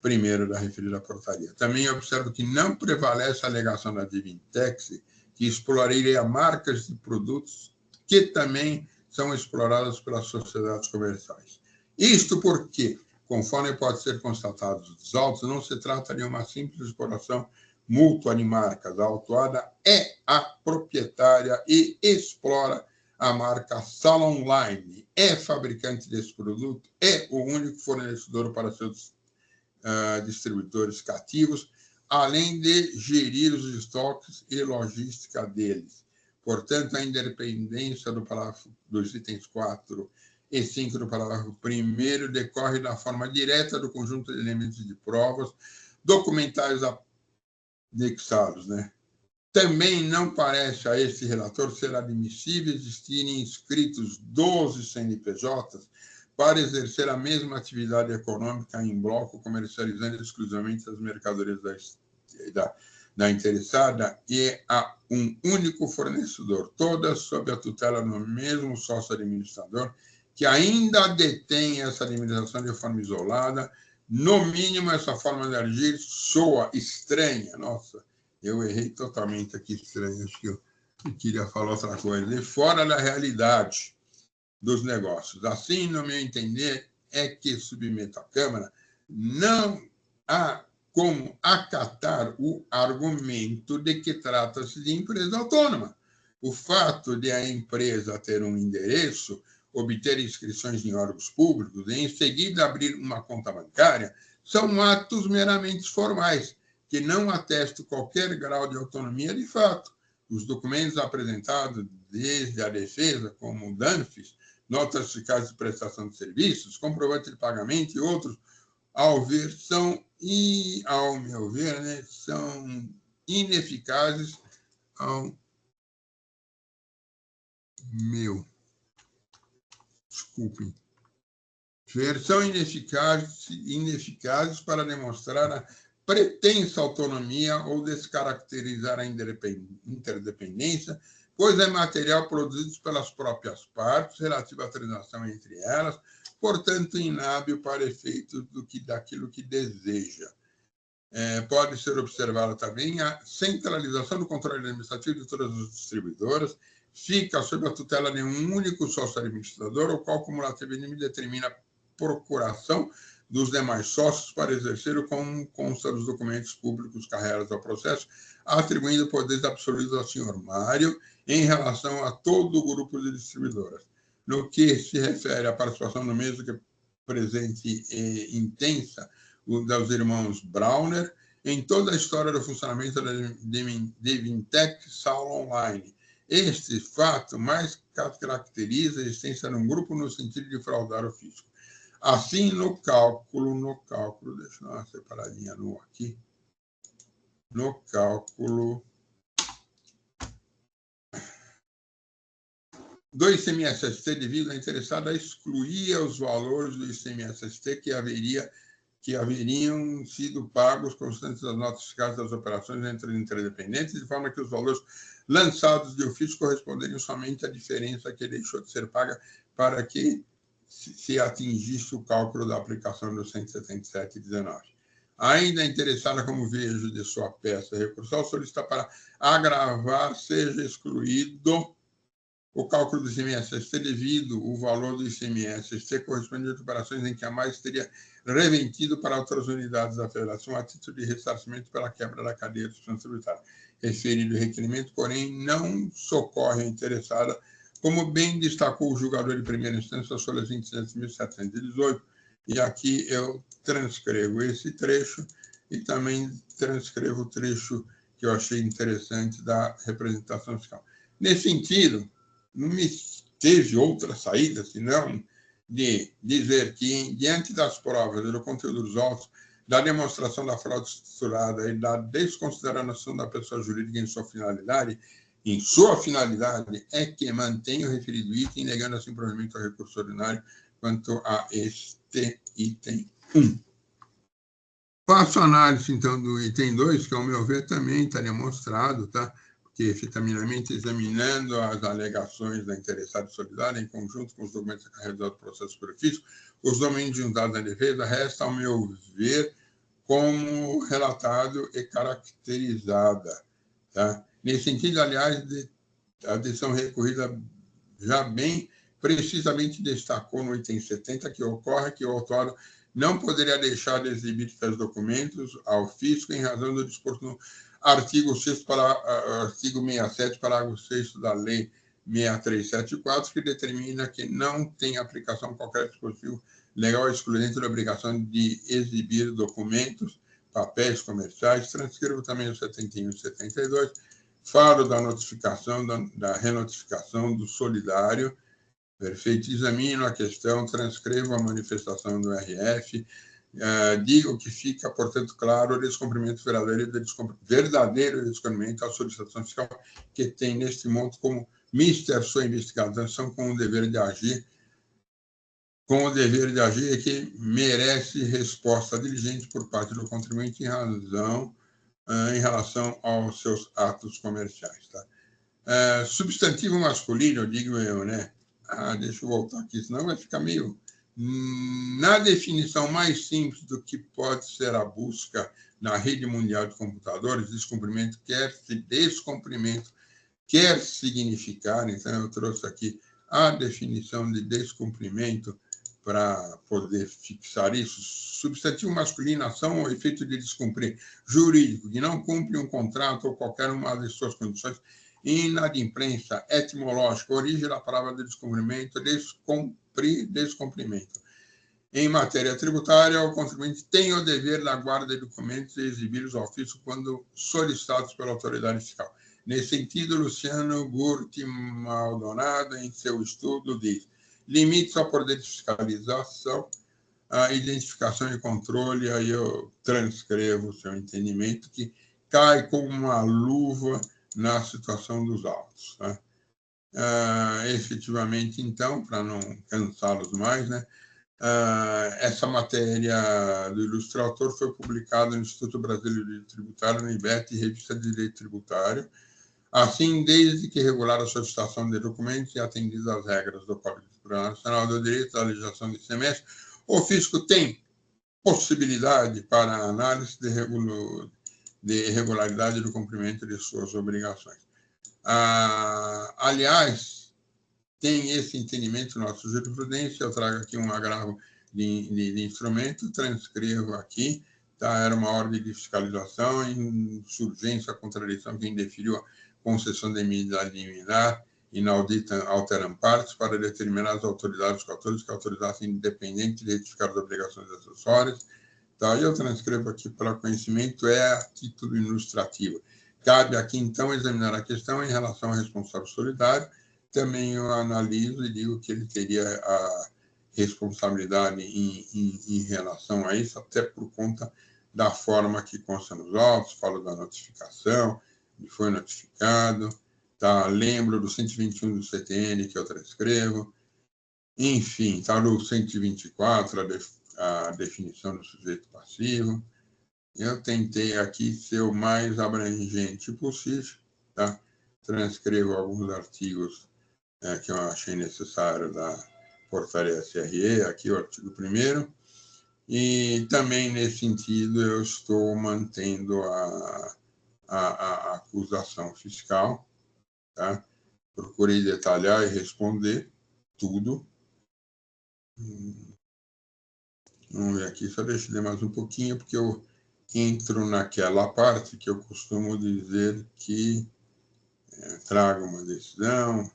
1º da referida portaria. Também observo que não prevalece a alegação da Devintex, que exploraria marcas de produtos que também são exploradas pelas sociedades comerciais. Isto porque, conforme pode ser constatado dos autos, não se trata de uma simples exploração mútua de marcas. A autuada é a proprietária e explora a marca Sala Online, é fabricante desse produto, é o único fornecedor para seus distribuidores cativos, além de gerir os estoques e logística deles. Portanto, a independência do parágrafo dos itens 4 e 5 do parágrafo 1º decorre da forma direta do conjunto de elementos de provas documentais anexados, né? Também não parece a este relator ser admissível existirem inscritos 12 CNPJs para exercer a mesma atividade econômica em bloco, comercializando exclusivamente as mercadorias da interessada e a um único fornecedor, todas sob a tutela do mesmo sócio administrador, que ainda detém essa administração de forma isolada. No mínimo, essa forma de agir soa estranha. Nossa, eu errei totalmente aqui, estranho, acho que eu queria falar outra coisa. E fora da realidade dos negócios. Assim, no meu entender, é que submeto à Câmara, não há como acatar o argumento de que trata-se de empresa autônoma. O fato de a empresa ter um endereço, obter inscrições em órgãos públicos e, em seguida, abrir uma conta bancária, são atos meramente formais, que não atestam qualquer grau de autonomia de fato. Os documentos apresentados desde a defesa, como DANFs, notas fiscais de prestação de serviços, comprovante de pagamento e outros, ao meu ver, né, são ineficazes são ineficazes para demonstrar a pretensa autonomia ou descaracterizar a interdependência, pois é material produzido pelas próprias partes, relativo à transação entre elas, portanto, inábil para efeitos daquilo que deseja. Pode ser observada também a centralização do controle administrativo de todas as distribuidoras, fica sob a tutela de um único sócio administrador, o qual cumulativo determina a procuração dos demais sócios para exercer o como consta dos documentos públicos carregados ao processo, atribuindo poderes absolutos ao senhor Mário em relação a todo o grupo de distribuidoras. No que se refere à participação no mesmo, que é presente e intensa, dos irmãos Browner, em toda a história do funcionamento da Devintec Sala Online. Este fato mais caracteriza a existência de um grupo no sentido de fraudar o fisco. Assim, no cálculo, deixa eu dar uma separadinha aqui, no cálculo do ICMS-ST, devido à interessada excluía os valores do ICMS-ST que haveriam sido pagos constantes das notas fiscais das operações entre interdependentes, de forma que os valores lançados de ofício corresponderiam somente à diferença que deixou de ser paga para que se atingisse o cálculo da aplicação do 177,19. Ainda interessada, como vejo de sua peça recursal, solicita para agravar seja excluído o cálculo do ICMS-ST devido o valor do ICMS-ST correspondente a operações em que a mais teria reventido para outras unidades da federação a título de ressarcimento pela quebra da cadeia de sustentação tributária. Referido requerimento, porém, não socorre a interessada, como bem destacou o julgador de primeira instância, as folhas 27.718, e aqui eu transcrevo esse trecho e também transcrevo o trecho que eu achei interessante da representação fiscal. Nesse sentido, não me teve outra saída, senão de dizer que, diante das provas e do conteúdo dos autos, da demonstração da fraude estruturada e da desconsideração da pessoa jurídica em sua finalidade, é que mantém o referido item, negando assim provimento ao recurso ordinário quanto a este item 1. Faço análise, então, do item 2, que, ao meu ver, também está demonstrado, tá? Que, efetivamente, examinando as alegações da interessada solidária em conjunto com os documentos carregados do processo por ofício, os domínios juntados na defesa resta, ao meu ver, como relatado e caracterizada. Tá? Nesse sentido, aliás, a decisão recorrida já bem precisamente destacou no item 70 que ocorre que o autuado não poderia deixar de exibir tais documentos ao fisco em razão do disposto no artigo 67, parágrafo 6º da Lei 6374, que determina que não tem aplicação qualquer dispositivo legal excludente da obrigação de exibir documentos, papéis comerciais. Transcrevo também o 71 e 72, falo da notificação, da renotificação do solidário. Perfeito, examino a questão, transcrevo a manifestação do RF, digo que fica, portanto, claro o descumprimento verdadeiro descumprimento à solicitação fiscal que tem neste monte como mister sua investigação com o dever de agir, e que merece resposta diligente por parte do contribuinte em relação aos seus atos comerciais. Tá? Substantivo masculino, digo eu, né? Deixa eu voltar aqui, senão vai ficar meio... Na definição mais simples do que pode ser a busca na rede mundial de computadores, descumprimento descumprimento quer significar, então eu trouxe aqui a definição de descumprimento para poder fixar isso. Substantivo masculino, ação ou efeito de descumprir, jurídico, que não cumpre um contrato ou qualquer uma de suas condições, inadimplência, etimológica, origem da palavra de descumprimento, descumprimento. Em matéria tributária, o contribuinte tem o dever da guarda de documentos e exibi-los ao fisco quando solicitados pela autoridade fiscal. Nesse sentido, Luciano Burti Maldonado, em seu estudo, diz: limites ao poder de fiscalização, a identificação e controle, aí eu transcrevo o seu entendimento, que cai como uma luva na situação dos autos. Tá? Efetivamente, então, para não cansá-los mais, né? Essa matéria do ilustrator foi publicada no Instituto Brasileiro de Direito Tributário, no IBET, Revista de Direito Tributário. Assim, desde que regular a solicitação de documentos e atendidas às regras do Código Nacional do Direito, da legislação de ICMS, o fisco tem possibilidade para análise de regularidade do cumprimento de suas obrigações. Aliás, tem esse entendimento na nossa jurisprudência. Eu trago aqui um agravo de instrumento, transcrevo aqui, tá? Era uma ordem de fiscalização, insurgência, contradição, que indeferiu a concessão de medida liminar, inaudita alteram partes para determinar as autoridades que autorizassem independente de retificar as obrigações acessórias. Tá? E eu transcrevo aqui para conhecimento, a título ilustrativo. Cabe aqui, então, examinar a questão em relação ao responsável solidário. Também eu analiso e digo que ele teria a responsabilidade em relação a isso, até por conta da forma que consta nos autos, falo da notificação, que foi notificado, tá? Lembro do 121 do CTN, que eu transcrevo, enfim, está no 124, a definição do sujeito passivo. Eu tentei aqui ser o mais abrangente possível, tá? Transcrevo alguns artigos que eu achei necessário da portaria SRE, aqui o artigo 1º, e também, nesse sentido, eu estou mantendo a acusação fiscal, tá? Procurei detalhar e responder tudo. Vamos ver aqui, só deixa eu ler mais um pouquinho, porque eu entro naquela parte que eu costumo dizer que trago uma decisão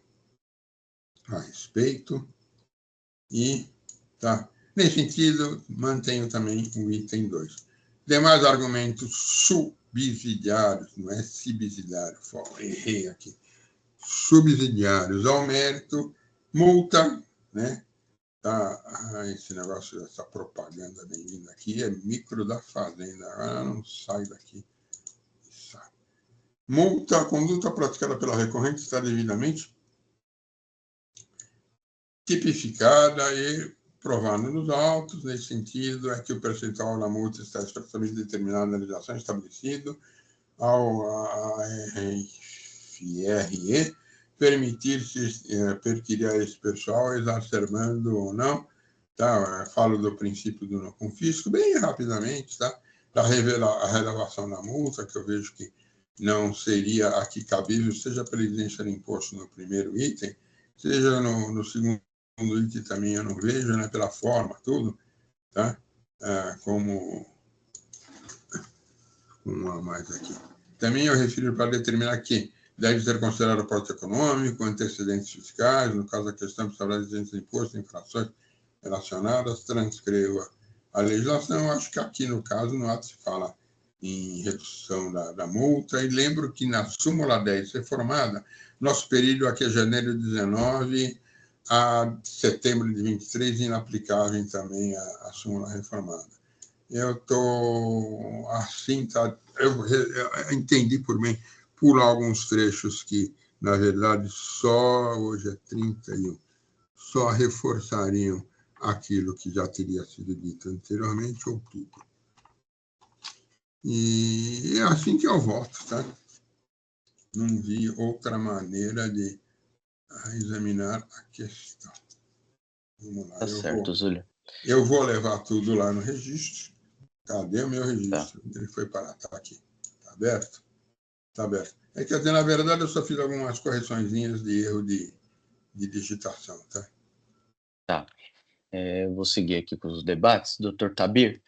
a respeito e, tá? Nesse sentido, mantenho também o item 2. Demais argumentos subsidiários, não é subsidiário, errei aqui, subsidiários ao mérito, multa, né? Tá, esse negócio, essa propaganda bem-vinda aqui é micro da fazenda, agora não sai daqui. Multa, a conduta praticada pela recorrente está devidamente tipificada e provada nos autos. Nesse sentido, é que o percentual da multa está expressamente determinado na legislação estabelecido ao FRE permitir a esse pessoal, exacerbando ou não, tá? Falo do princípio do não confisco, bem rapidamente, tá? Da relevação da multa, que eu vejo que não seria aqui cabível, seja pela exigência do imposto no primeiro item, seja no segundo item também eu não vejo, né? Pela forma, tudo, tá? Como uma mais aqui. Também eu refiro para determinar que deve ser considerado o porte econômico, antecedentes fiscais, no caso da questão de exigências de imposto, infrações relacionadas, transcreva a legislação. Acho que aqui, no caso, no ato se fala em redução da multa, e lembro que na súmula 10 reformada, nosso período aqui é janeiro de 19 a setembro de 23, inaplicável também a súmula reformada. Eu estou assim, tá? Eu entendi por mim, por alguns trechos que, na verdade, só hoje é 31, só reforçariam aquilo que já teria sido dito anteriormente, ou tudo. E é assim que eu voto, tá? Não vi outra maneira de examinar a questão. Vamos lá. Tá certo, Zúlio. Eu vou levar tudo lá no registro. Cadê o meu registro? Tá. Ele foi parar, tá aqui. Tá aberto? Tá aberto. Quer dizer, na verdade, eu só fiz algumas correçõezinhas de erro de digitação, tá? Tá. Vou seguir aqui com os debates. Doutor Tabir,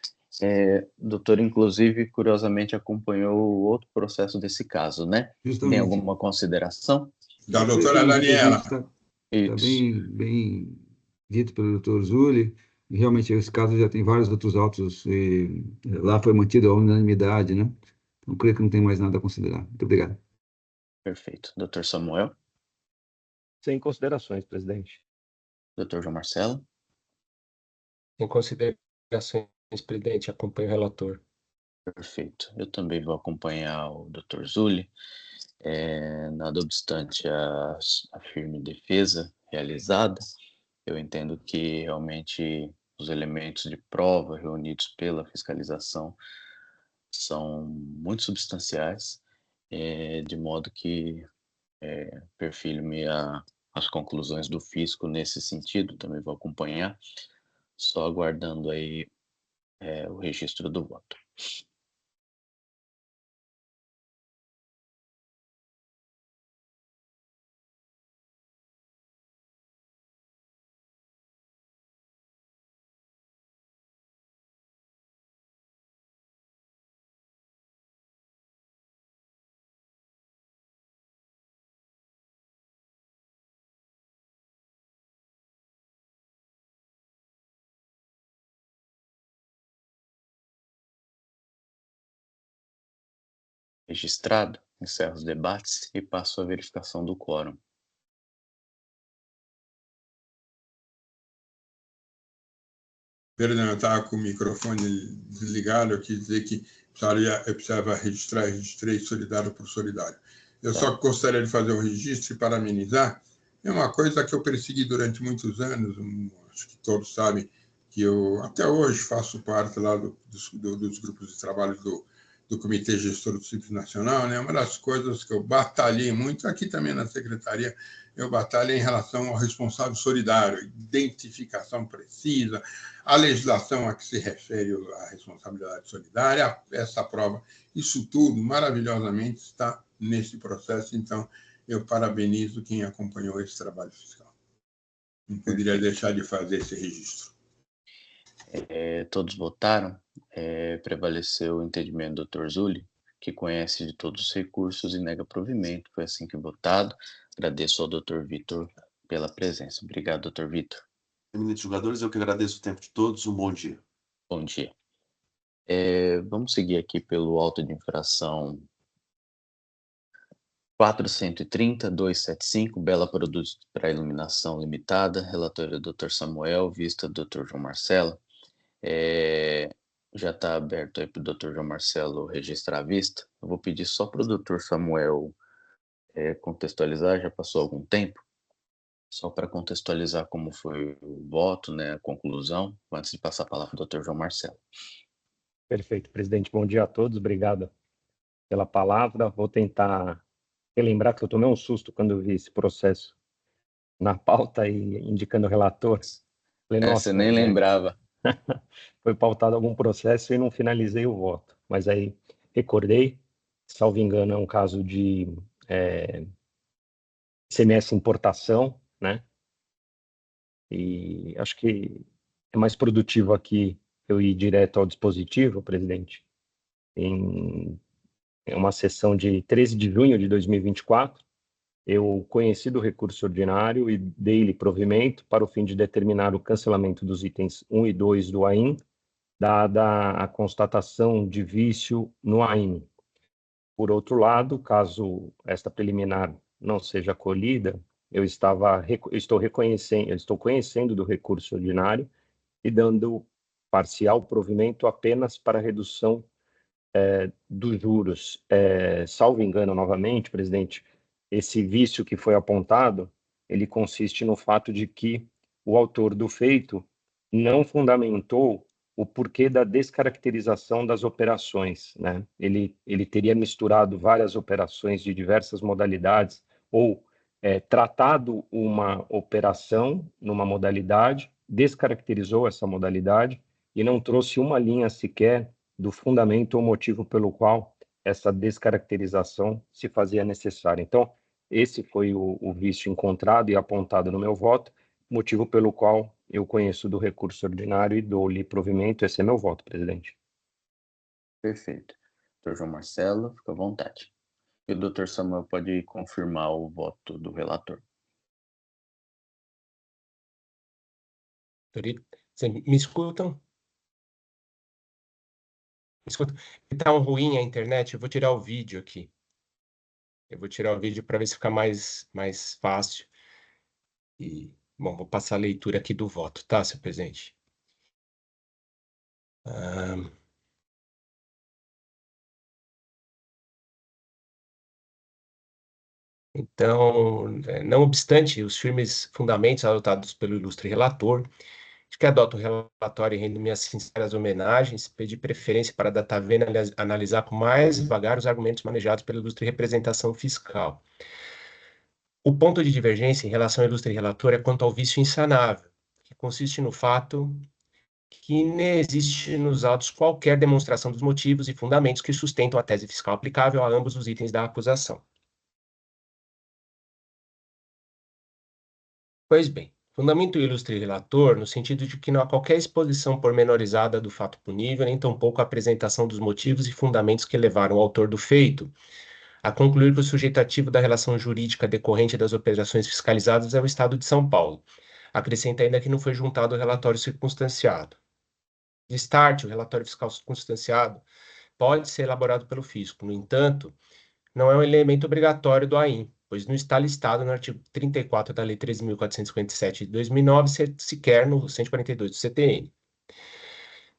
o doutor, inclusive, curiosamente acompanhou o outro processo desse caso, né? Justamente. Tem alguma consideração? Da doutora Daniela. Está bem dito pelo doutor Zúlio. realmente, esse caso já tem vários outros autos, e lá foi mantida a unanimidade, né? Então, creio que não tem mais nada a considerar. Muito obrigado. Perfeito. Dr. Samuel, Sem considerações, presidente. Dr. João Marcelo, Em considerações, presidente, acompanho o relator. perfeito. Eu também vou acompanhar o Dr. Zulli. Nada obstante a firme defesa realizada, eu entendo que realmente os elementos de prova reunidos pela fiscalização são muito substanciais, de modo que perfilo-me as conclusões do fisco nesse sentido, também vou acompanhar, só aguardando aí o registro do voto. Registrado, encerro os debates e passo à verificação do quórum. Perdão, eu estava com o microfone desligado, eu quis dizer que eu precisava registrar, registrei solidário por solidário. Eu só gostaria de fazer um registro e parabenizar. É uma coisa que eu persegui durante muitos anos, acho que todos sabem que eu até hoje faço parte lá dos grupos de trabalho do Comitê Gestor do Simples Nacional, né? Uma das coisas que eu batalhei muito, aqui também na Secretaria, eu batalhei em relação ao responsável solidário, identificação precisa, a legislação a que se refere à responsabilidade solidária, essa prova, isso tudo maravilhosamente está nesse processo, então eu parabenizo quem acompanhou esse trabalho fiscal. Não poderia deixar de fazer esse registro. Todos votaram, prevaleceu o entendimento do Dr. Zulli, que conhece de todos os recursos e nega provimento. Foi assim que votado. Agradeço ao Dr. Vitor pela presença. Obrigado, Dr. Vitor. Eminentes jogadores, eu que agradeço o tempo de todos. Um bom dia. Bom dia. Vamos seguir aqui pelo auto de infração 430-275, Bela Produtos para Iluminação Limitada, relator Dr. Samuel, vista Dr. João Marcelo. Já está aberto aí para o Dr. João Marcelo registrar a vista. Eu vou pedir só para o Dr. Samuel contextualizar, já passou algum tempo, só para contextualizar como foi o voto, né, a conclusão, antes de passar a palavra para o Dr. João Marcelo. Perfeito, presidente. Bom dia a todos. Obrigado pela palavra. Vou tentar relembrar que eu tomei um susto quando eu vi esse processo na pauta e indicando o relator. Falei, nossa, você nem lembrava. Foi pautado algum processo e não finalizei o voto. Mas aí recordei, salvo engano, é um caso de ICMS importação, né? E acho que é mais produtivo aqui eu ir direto ao dispositivo, presidente, em uma sessão de 13 de junho de 2024, eu conheci do recurso ordinário e dei-lhe provimento para o fim de determinar o cancelamento dos itens 1 e 2 do AIM, dada a constatação de vício no AIM. Por outro lado, caso esta preliminar não seja acolhida, eu estou conhecendo do recurso ordinário e dando parcial provimento apenas para redução dos juros. Salvo engano, novamente, presidente, esse vício que foi apontado, ele consiste no fato de que o autor do feito não fundamentou o porquê da descaracterização das operações, né? Ele teria misturado várias operações de diversas modalidades ou tratado uma operação numa modalidade, descaracterizou essa modalidade e não trouxe uma linha sequer do fundamento ou motivo pelo qual essa descaracterização se fazia necessária. Então, esse foi o vício encontrado e apontado no meu voto, motivo pelo qual eu conheço do recurso ordinário e dou-lhe provimento. Esse é meu voto, presidente. Perfeito. Dr. João Marcelo, fica à vontade. E o Dr. Samuel pode confirmar o voto do relator. Vocês me escutam? Escuta, tá ruim a internet, eu vou tirar o vídeo aqui. Eu vou tirar o vídeo para ver se fica mais fácil. E, bom, vou passar a leitura aqui do voto, tá, senhor presidente? Então, não obstante os firmes fundamentos adotados pelo ilustre relator, de que adoto o relatório e rendo minhas sinceras homenagens, pedi preferência para a data vênia analisar com mais devagar os argumentos manejados pela ilustre representação fiscal. O ponto de divergência em relação ao ilustre relator é quanto ao vício insanável, que consiste no fato que não existe nos autos qualquer demonstração dos motivos e fundamentos que sustentam a tese fiscal aplicável a ambos os itens da acusação. Pois bem, fundamento o ilustre relator no sentido de que não há qualquer exposição pormenorizada do fato punível, nem tampouco a apresentação dos motivos e fundamentos que levaram o autor do feito a concluir que o sujeito ativo da relação jurídica decorrente das operações fiscalizadas é o Estado de São Paulo. Acrescenta ainda que não foi juntado o relatório circunstanciado. De start, o relatório fiscal circunstanciado pode ser elaborado pelo fisco. No entanto, não é um elemento obrigatório do AIM, pois não está listado no artigo 34 da Lei 13.457 de 2009, sequer no 142 do CTN.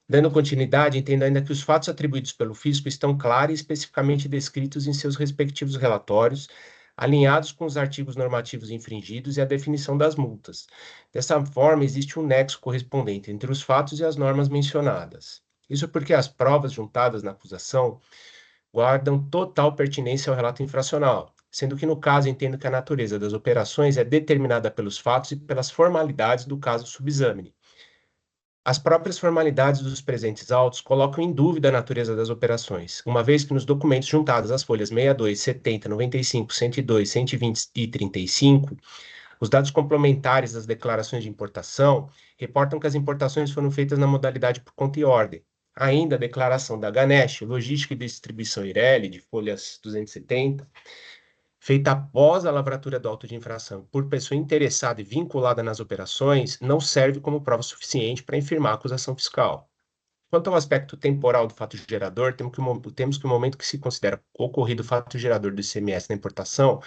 Dando continuidade, entendo ainda que os fatos atribuídos pelo fisco estão claros e especificamente descritos em seus respectivos relatórios, alinhados com os artigos normativos infringidos e a definição das multas. Dessa forma, existe um nexo correspondente entre os fatos e as normas mencionadas. Isso porque as provas juntadas na acusação guardam total pertinência ao relato infracional, sendo que, no caso, entendo que a natureza das operações é determinada pelos fatos e pelas formalidades do caso subexame. As próprias formalidades dos presentes autos colocam em dúvida a natureza das operações, uma vez que nos documentos juntados às folhas 62, 70, 95, 102, 120 e 35, os dados complementares das declarações de importação reportam que as importações foram feitas na modalidade por conta e ordem. Ainda a declaração da Ganesh, Logística e Distribuição Ireli, de folhas 270, feita após a lavratura do auto de infração por pessoa interessada e vinculada nas operações, não serve como prova suficiente para infirmar a acusação fiscal. Quanto ao aspecto temporal do fato gerador, temos que o momento que se considera ocorrido o fato gerador do ICMS na importação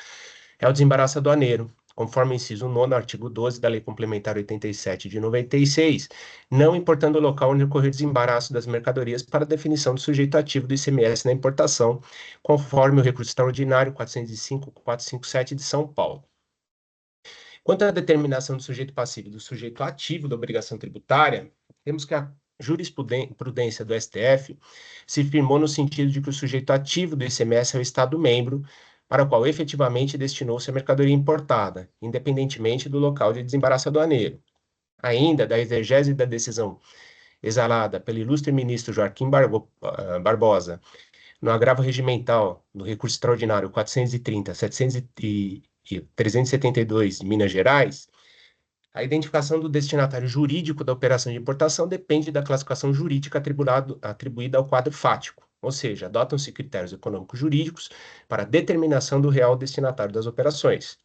é o desembaraço aduaneiro, conforme o inciso 9º, artigo 12 da Lei Complementar 87 de 96, não importando o local onde ocorrer desembaraço das mercadorias para definição do sujeito ativo do ICMS na importação, conforme o recurso extraordinário 405.457 de São Paulo. Quanto à determinação do sujeito passivo e do sujeito ativo da obrigação tributária, temos que a jurisprudência do STF se firmou no sentido de que o sujeito ativo do ICMS é o Estado-membro para o qual efetivamente destinou-se a mercadoria importada, independentemente do local de desembaraço aduaneiro. Ainda, da exegese da decisão exalada pelo ilustre ministro Joaquim Barbosa, no agravo regimental do recurso extraordinário 430, 372 de Minas Gerais, a identificação do destinatário jurídico da operação de importação depende da classificação jurídica atribuída ao quadro fático, ou seja, adotam-se critérios econômicos jurídicos para a determinação do real destinatário das operações.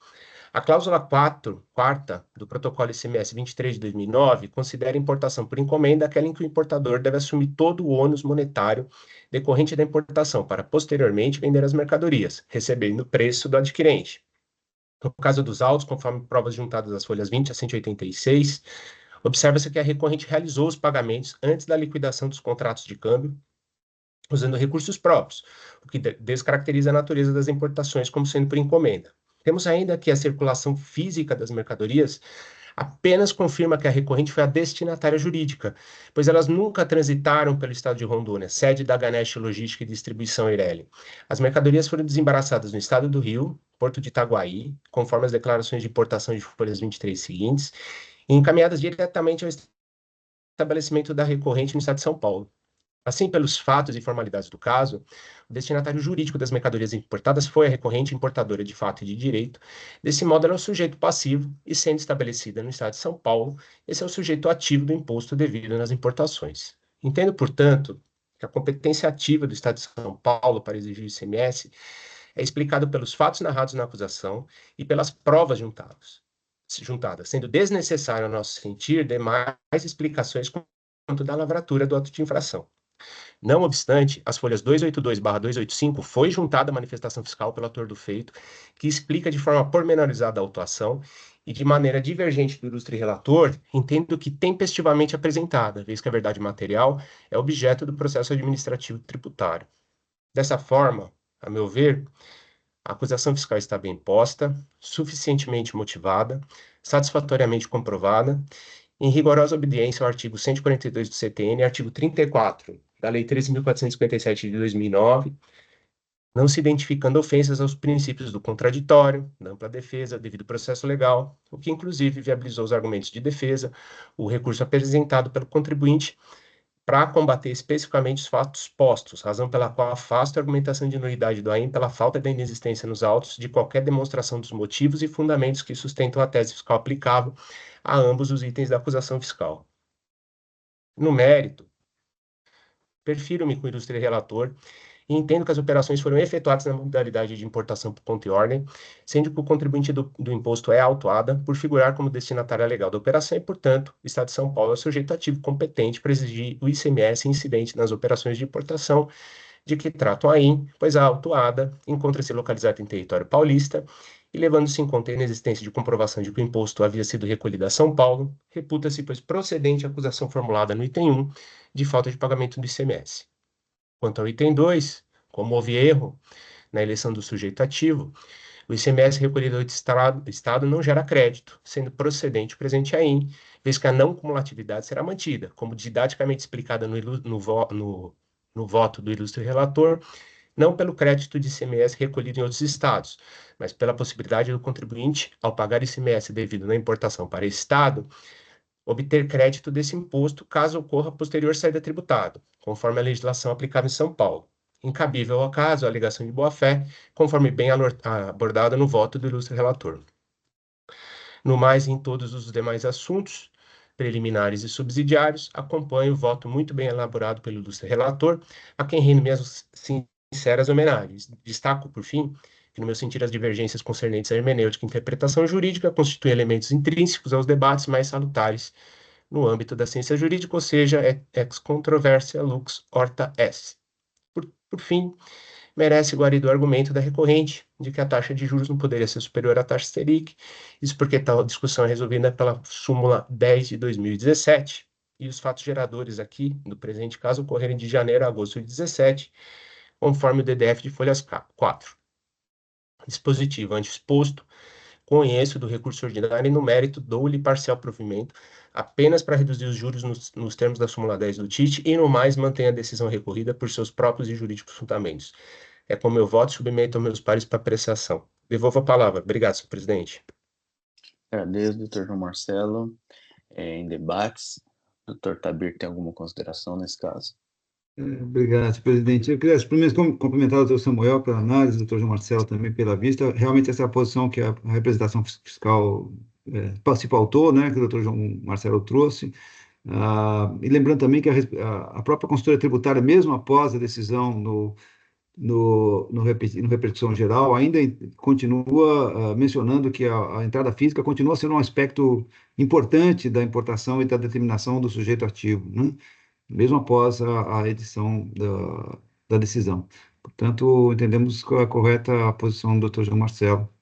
A cláusula 4ª do protocolo ICMS 23 de 2009 considera a importação por encomenda aquela em que o importador deve assumir todo o ônus monetário decorrente da importação para, posteriormente, vender as mercadorias, recebendo o preço do adquirente. No caso dos autos, conforme provas juntadas às folhas 20 a 186, observa-se que a recorrente realizou os pagamentos antes da liquidação dos contratos de câmbio, usando recursos próprios, o que descaracteriza a natureza das importações como sendo por encomenda. Temos ainda que a circulação física das mercadorias apenas confirma que a recorrente foi a destinatária jurídica, pois elas nunca transitaram pelo estado de Rondônia, sede da Ganesh Logística e Distribuição Ireli. As mercadorias foram desembaraçadas no estado do Rio, Porto de Itaguaí, conforme as declarações de importação de folhas 23 seguintes, e encaminhadas diretamente ao estabelecimento da recorrente no estado de São Paulo. Assim, pelos fatos e formalidades do caso, o destinatário jurídico das mercadorias importadas foi a recorrente importadora de fato e de direito. Desse modo, ela é um sujeito passivo e, sendo estabelecida no estado de São Paulo, esse é o sujeito ativo do imposto devido nas importações. Entendo, portanto, que a competência ativa do estado de São Paulo para exigir o ICMS é explicada pelos fatos narrados na acusação e pelas provas juntadas. sendo desnecessário, ao nosso sentir, demais explicações quanto da lavratura do auto de infração. Não obstante, as folhas 282/285 foi juntada a manifestação fiscal pelo autor do feito, que explica de forma pormenorizada a autuação e de maneira divergente do ilustre relator, entendo que tempestivamente apresentada, vez que a verdade material é objeto do processo administrativo tributário. Dessa forma, a meu ver, a acusação fiscal está bem posta, suficientemente motivada, satisfatoriamente comprovada, em rigorosa obediência ao artigo 142 do CTN e artigo 34 da Lei 13.457 de 2009, não se identificando ofensas aos princípios do contraditório, da ampla defesa, devido processo legal, o que inclusive viabilizou os argumentos de defesa, o recurso apresentado pelo contribuinte para combater especificamente os fatos postos, razão pela qual afasto a argumentação de nulidade do AIM pela falta da inexistência nos autos de qualquer demonstração dos motivos e fundamentos que sustentam a tese fiscal aplicável a ambos os itens da acusação fiscal. No mérito, perfiro-me com o ilustre relator e entendo que as operações foram efetuadas na modalidade de importação por conta e ordem, sendo que o contribuinte do imposto é autuada por figurar como destinatária legal da operação e, portanto, o Estado de São Paulo é o sujeito ativo competente para exigir o ICMS incidente nas operações de importação de que tratam a AIM, pois a autuada encontra-se localizada em território paulista e, levando-se em conta a inexistência de comprovação de que o imposto havia sido recolhido a São Paulo, reputa-se, pois, procedente a acusação formulada no item 1 de falta de pagamento do ICMS. Quanto ao item 2, como houve erro na eleição do sujeito ativo, o ICMS recolhido ao Estado não gera crédito, sendo procedente o presente AIM, vez que a não cumulatividade será mantida, como didaticamente explicada no voto do ilustre relator, não pelo crédito de ICMS recolhido em outros estados, mas pela possibilidade do contribuinte, ao pagar ICMS devido na importação para Estado, obter crédito desse imposto caso ocorra posterior saída tributada, conforme a legislação aplicável em São Paulo. Incabível ao caso a alegação de boa-fé, conforme bem abordada no voto do ilustre relator. No mais, em todos os demais assuntos, preliminares e subsidiários, acompanho o voto muito bem elaborado pelo ilustre relator, a quem rendo minhas sinceras homenagens. Destaco, por fim, que, no meu sentir, as divergências concernentes à hermenêutica e interpretação jurídica constituem elementos intrínsecos aos debates mais salutares no âmbito da ciência jurídica, ou seja, ex controversia lux horta esse. Por fim, merece guarido o argumento da recorrente de que a taxa de juros não poderia ser superior à taxa Selic, isso porque tal discussão é resolvida pela súmula 10 de 2017, e os fatos geradores aqui, no presente caso, ocorrerem de janeiro a agosto de 2017, conforme o DDF de folhas 4. Dispositivo antes exposto, conheço do recurso ordinário e no mérito dou-lhe parcial provimento apenas para reduzir os juros nos termos da súmula 10 do TIT e no mais mantenha a decisão recorrida por seus próprios e jurídicos fundamentos. É com meu voto submeto aos meus pares para apreciação. Devolvo a palavra. Obrigado, senhor presidente. Agradeço, doutor João Marcelo. Em debates, doutor Tabir tem alguma consideração nesse caso? Obrigado, senhor presidente. Eu queria primeiro cumprimentar o doutor Samuel pela análise, o doutor João Marcelo também pela vista. Realmente essa é a posição que a representação fiscal se pautou, né, que o doutor João Marcelo trouxe. E lembrando também que a própria consultoria tributária, mesmo após a decisão no repercussão geral, ainda continua mencionando que a entrada física continua sendo um aspecto importante da importação e da determinação do sujeito ativo, né? Mesmo após a edição da decisão. Portanto, entendemos que é correta a posição do Dr. João Marcelo.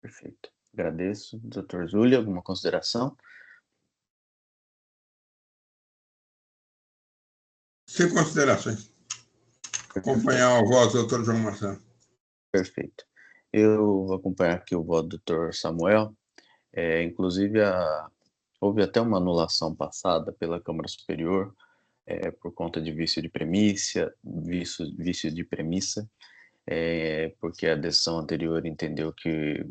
Perfeito. Agradeço. Dr. Zúlio, alguma consideração? Sem considerações. Acompanhar o voto do Dr. João Marcelo. Perfeito. Eu vou acompanhar aqui o voto do Dr. Samuel. Inclusive, houve até uma anulação passada pela Câmara Superior por conta de vício de premissa, porque a decisão anterior entendeu que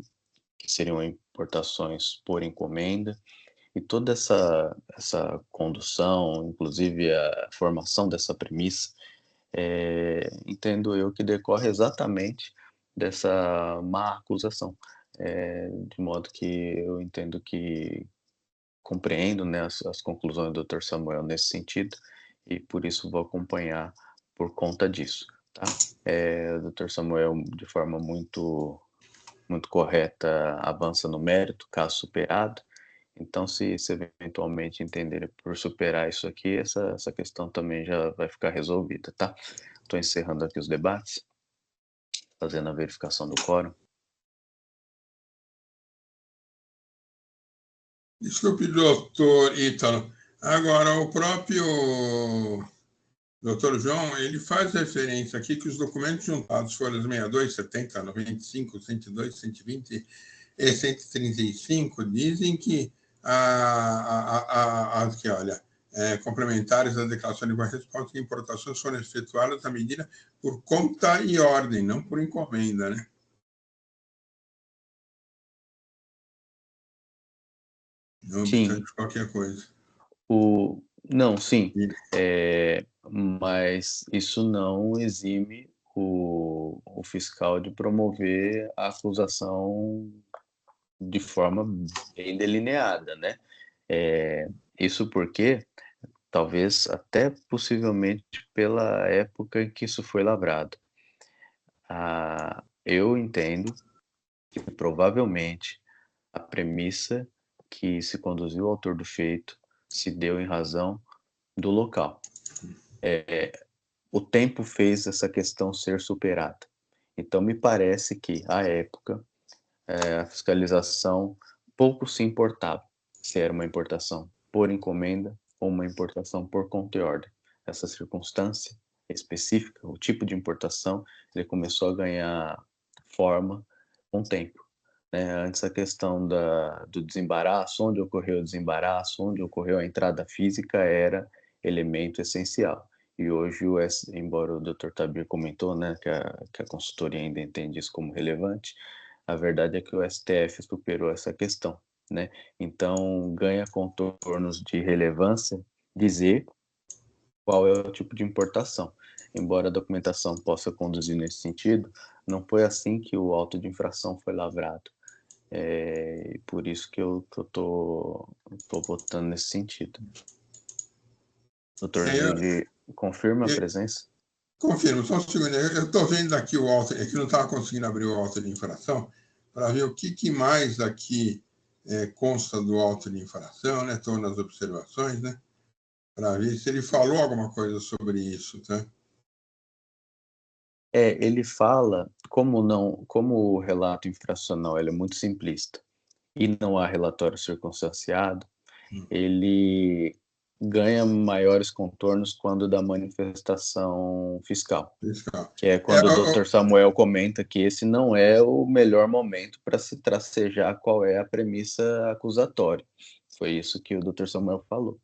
seriam importações por encomenda, e toda essa condução, inclusive a formação dessa premissa, entendo eu que decorre exatamente dessa má acusação, de modo que eu entendo que compreendo, né, as conclusões do Dr. Samuel nesse sentido, e por isso vou acompanhar por conta disso, tá? Dr. Samuel, de forma muito muito correta, avança no mérito, caso superado. Então, se eventualmente entenderem por superar isso aqui, essa questão também já vai ficar resolvida, tá? Estou encerrando aqui os debates, fazendo a verificação do quórum. Desculpe, doutor Ítalo. Agora, o próprio doutor João, ele faz referência aqui que os documentos juntados, folhas 62, 70, 95, 102, 120 e 135, dizem que aqui, olha, complementares da declaração de resposta de importações foram efetuadas à medida por conta e ordem, não por encomenda, né? Não obstante qualquer coisa. Não, sim, mas isso não exime o fiscal de promover a acusação de forma bem delineada, né? Isso porque, talvez até possivelmente pela época em que isso foi lavrado. Eu entendo que provavelmente a premissa que se conduziu ao autor do feito se deu em razão do local. O tempo fez essa questão ser superada. Então, me parece que, à época, a fiscalização pouco se importava se era uma importação por encomenda ou uma importação por conta e ordem. Essa circunstância específica, o tipo de importação, ele começou a ganhar forma com o tempo. Antes a questão do desembaraço, onde ocorreu o desembaraço, onde ocorreu a entrada física, era elemento essencial. E hoje, embora o Dr. Tabir comentou, né, que a consultoria ainda entende isso como relevante, a verdade é que o STF superou essa questão, né? Então, ganha contornos de relevância dizer qual é o tipo de importação. Embora a documentação possa conduzir nesse sentido, não foi assim que o auto de infração foi lavrado. Por isso que eu tô votando nesse sentido. Doutor Zilli, confirma a presença? Confirmo, só um segundo. Eu estou vendo aqui o auto, é que não estava conseguindo abrir o auto de infração, para ver o que mais aqui consta do auto de infração, né? Estou nas observações, né? Para ver se ele falou alguma coisa sobre isso, tá? Ele fala, como o relato infracional ele é muito simplista e não há relatório circunstanciado, ele ganha maiores contornos quando da manifestação fiscal. Que é quando o Dr. Samuel comenta que esse não é o melhor momento para se tracejar qual é a premissa acusatória. Foi isso que o Dr. Samuel falou.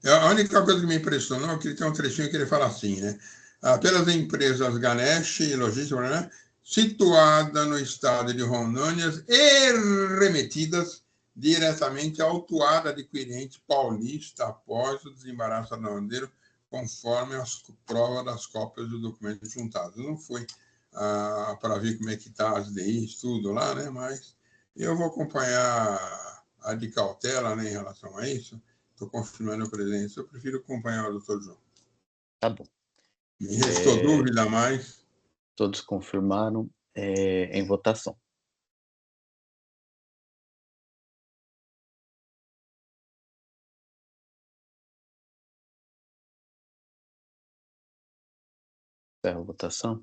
A única coisa que me impressionou é que ele tem um trechinho que ele fala assim, né? Pelas empresas Ganesh e Logística, né? Situada no estado de Rondônia e remetidas diretamente à autuada adquirente paulista após o desembaraço aduaneiro, conforme as provas das cópias do documento juntadas. Não foi para ver como é que está as DIs, tudo lá, né? Mas eu vou acompanhar a de cautela, né, em relação a isso. Estou confirmando a presença. Eu prefiro acompanhar o doutor João. Tá bom. Me restou dúvida mais. Todos confirmaram em votação. Encerro a votação.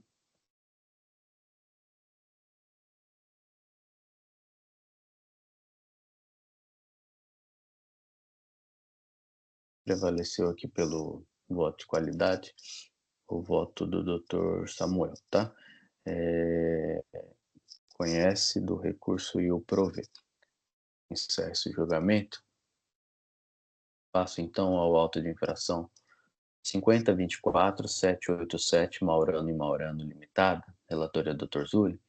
Prevaleceu aqui pelo voto de qualidade o voto do Dr. Samuel, tá? Conhece do recurso e o provê. Encerra esse julgamento. Passo então ao auto de infração 5024-787 Maurano e Maurano Limitada, relator é Dr. Zuli.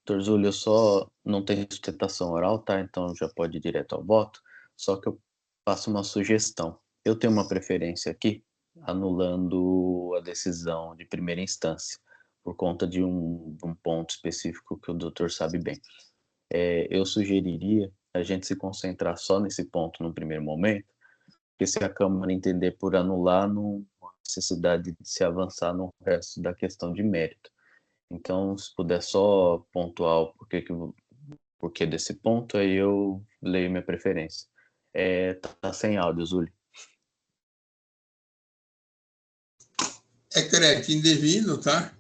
Dr. Zuli, eu só não tenho sustentação oral, tá? Então já pode ir direto ao voto, só que eu faço uma sugestão. Eu tenho uma preferência aqui, anulando a decisão de primeira instância, por conta de um ponto específico que o doutor sabe bem. Eu sugeriria a gente se concentrar só nesse ponto no primeiro momento, porque se a Câmara entender por anular, não há necessidade de se avançar no resto da questão de mérito. Então, se puder só pontuar o porquê desse ponto, aí eu leio minha preferência. Tá sem áudio, Zuli. É crédito indevido, tá?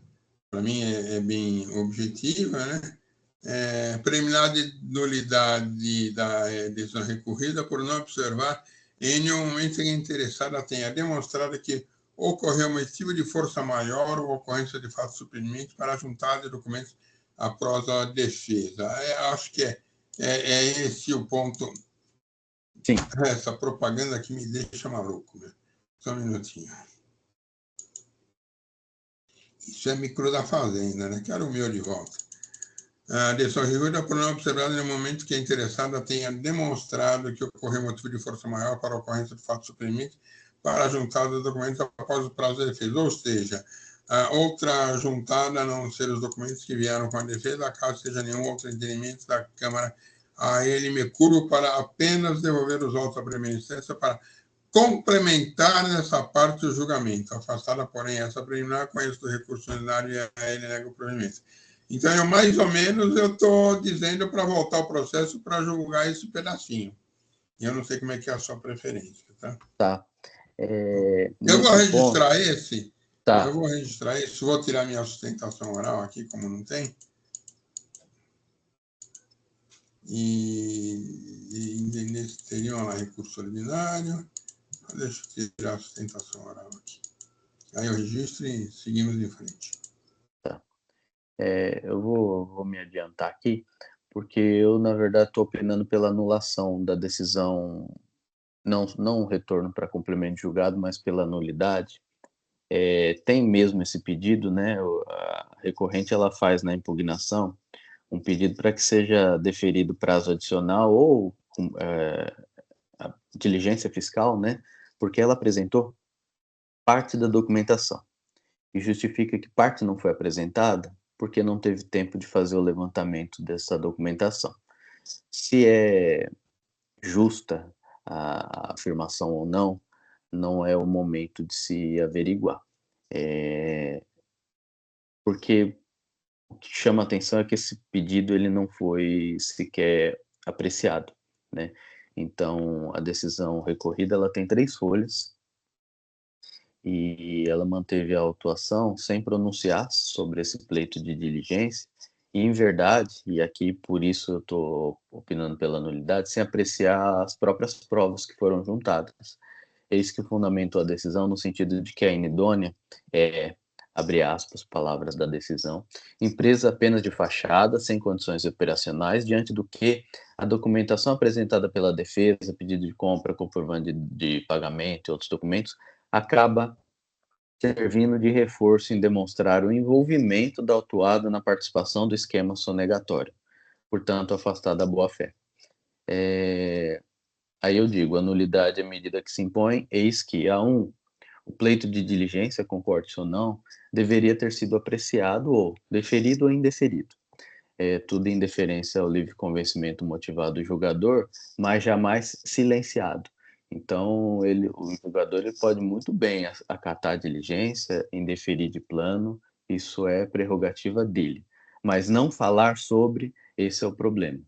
Para mim é bem objetiva, né? Preliminar de nulidade da decisão recorrida por não observar em nenhum momento que a interessada tenha demonstrado que ocorreu motivo de força maior ou ocorrência de fato suprimento para a juntada de documentos após a defesa. Acho que é esse o ponto. Sim. Essa propaganda que me deixa maluco. Né? Só um minutinho. Isso é micro da fazenda, né? Quero o meu de volta. A decisão recorrida por não observada no momento que a interessada tenha demonstrado que ocorreu motivo de força maior para a ocorrência de fato suprimento para a juntada de documentos após o prazo da defesa. Ou seja, a outra juntada a não ser os documentos que vieram com a defesa, caso seja nenhum outro entendimento da Câmara, a ele me curvo para apenas devolver os autos à primeira instância para complementar nessa parte o julgamento. Afastada, porém, essa preliminar, conheço do recurso ordinário e a ele nega o provimento. Então, mais ou menos, eu estou dizendo para voltar ao processo para julgar esse pedacinho. E eu não sei como é que é a sua preferência, tá? Tá. Eu vou registrar esse. Tá. Eu vou registrar esse. Vou tirar minha sustentação oral aqui, como não tem. E nesse teriam lá recurso ordinário. Deixa eu tirar a sustentação oral aqui. Aí eu registro e seguimos em frente. Tá. Eu vou me adiantar aqui, porque eu, na verdade, estou opinando pela anulação da decisão, não um retorno para complemento de julgado, mas pela nulidade. Tem mesmo esse pedido, né? A recorrente ela faz na impugnação um pedido para que seja deferido prazo adicional ou a diligência fiscal, né? Porque ela apresentou parte da documentação e justifica que parte não foi apresentada porque não teve tempo de fazer o levantamento dessa documentação. Se é justa a afirmação ou não, não é o momento de se averiguar. Porque o que chama a atenção é que esse pedido ele não foi sequer apreciado, né? Então, a decisão recorrida ela tem 3 folhas e ela manteve a autuação sem pronunciar sobre esse pleito de diligência e, em verdade, e aqui por isso eu estou opinando pela nulidade, sem apreciar as próprias provas que foram juntadas. Eis que fundamentou a decisão no sentido de que a inidônea abre aspas, palavras da decisão, empresa apenas de fachada, sem condições operacionais, diante do que a documentação apresentada pela defesa, pedido de compra, comprovante de pagamento e outros documentos, acaba servindo de reforço em demonstrar o envolvimento da autuada na participação do esquema sonegatório, portanto, afastada da boa-fé. Aí eu digo, a nulidade à medida que se impõe, eis que, o pleito de diligência, concorde ou não, deveria ter sido apreciado ou deferido ou indeferido. Tudo em deferência ao livre convencimento motivado do julgador, mas jamais silenciado. Então, o julgador ele pode muito bem acatar a diligência, indeferir de plano, isso é prerrogativa dele. Mas não falar sobre, esse é o problema.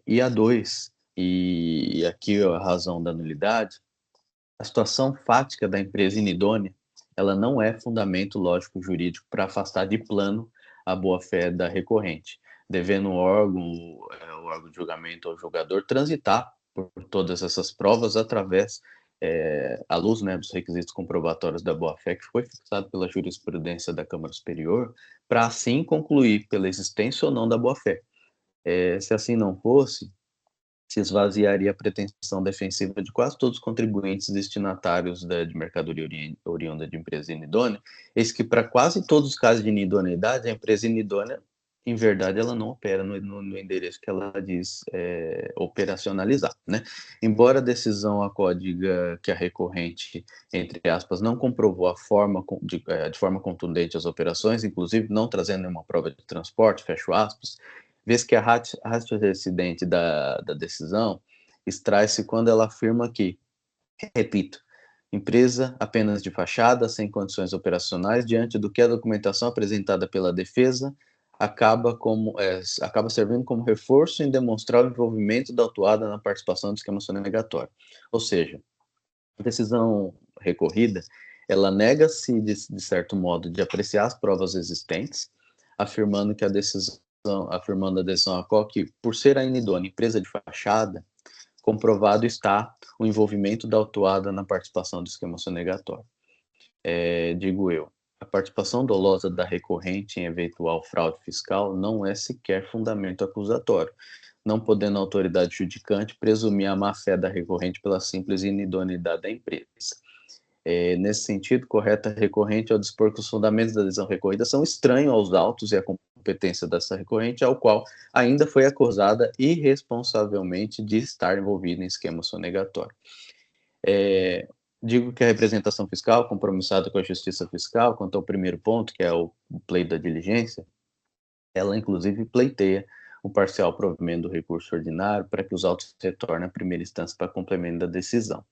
E a 2, e aqui a razão da nulidade, a situação fática da empresa inidônea, ela não é fundamento lógico-jurídico para afastar de plano a boa-fé da recorrente, devendo o órgão de julgamento ou julgador transitar por todas essas provas através, à luz, né, dos requisitos comprobatórios da boa-fé que foi fixado pela jurisprudência da Câmara Superior, para assim concluir pela existência ou não da boa-fé. Se assim não fosse, se esvaziaria a pretensão defensiva de quase todos os contribuintes destinatários de mercadoria oriunda de empresa inidônea, eis que para quase todos os casos de inidoneidade, a empresa inidônea, em verdade, ela não opera no endereço que ela diz operacionalizar, né? Embora a decisão diga que a recorrente, entre aspas, não comprovou de forma contundente as operações, inclusive não trazendo nenhuma prova de transporte, fecho aspas, vez que a ratio residente da decisão extrai-se quando ela afirma que, repito, Empresa apenas de fachada, sem condições operacionais, diante do que a documentação apresentada pela defesa acaba servindo como reforço em demonstrar o envolvimento da autuada na participação do esquema sonegatório. Ou seja, a decisão recorrida, ela nega-se, de certo modo, de apreciar as provas existentes, afirmando a decisão a qual que, por ser a inidônea empresa de fachada, comprovado está o envolvimento da autuada na participação do esquema sonegatório. Digo eu, a participação dolosa da recorrente em eventual fraude fiscal não é sequer fundamento acusatório, não podendo a autoridade judicante presumir a má-fé da recorrente pela simples inidoneidade da empresa. Nesse sentido, correta recorrente ao dispor que os fundamentos da decisão recorrida são estranhos aos autos e à competência dessa recorrente, ao qual ainda foi acusada irresponsavelmente de estar envolvida em esquema sonegatório. Digo que a representação fiscal, compromissada com a justiça fiscal, quanto ao primeiro ponto, que é o pleito da diligência, ela inclusive pleiteia o parcial provimento do recurso ordinário para que os autos retornem à primeira instância para complemento da decisão.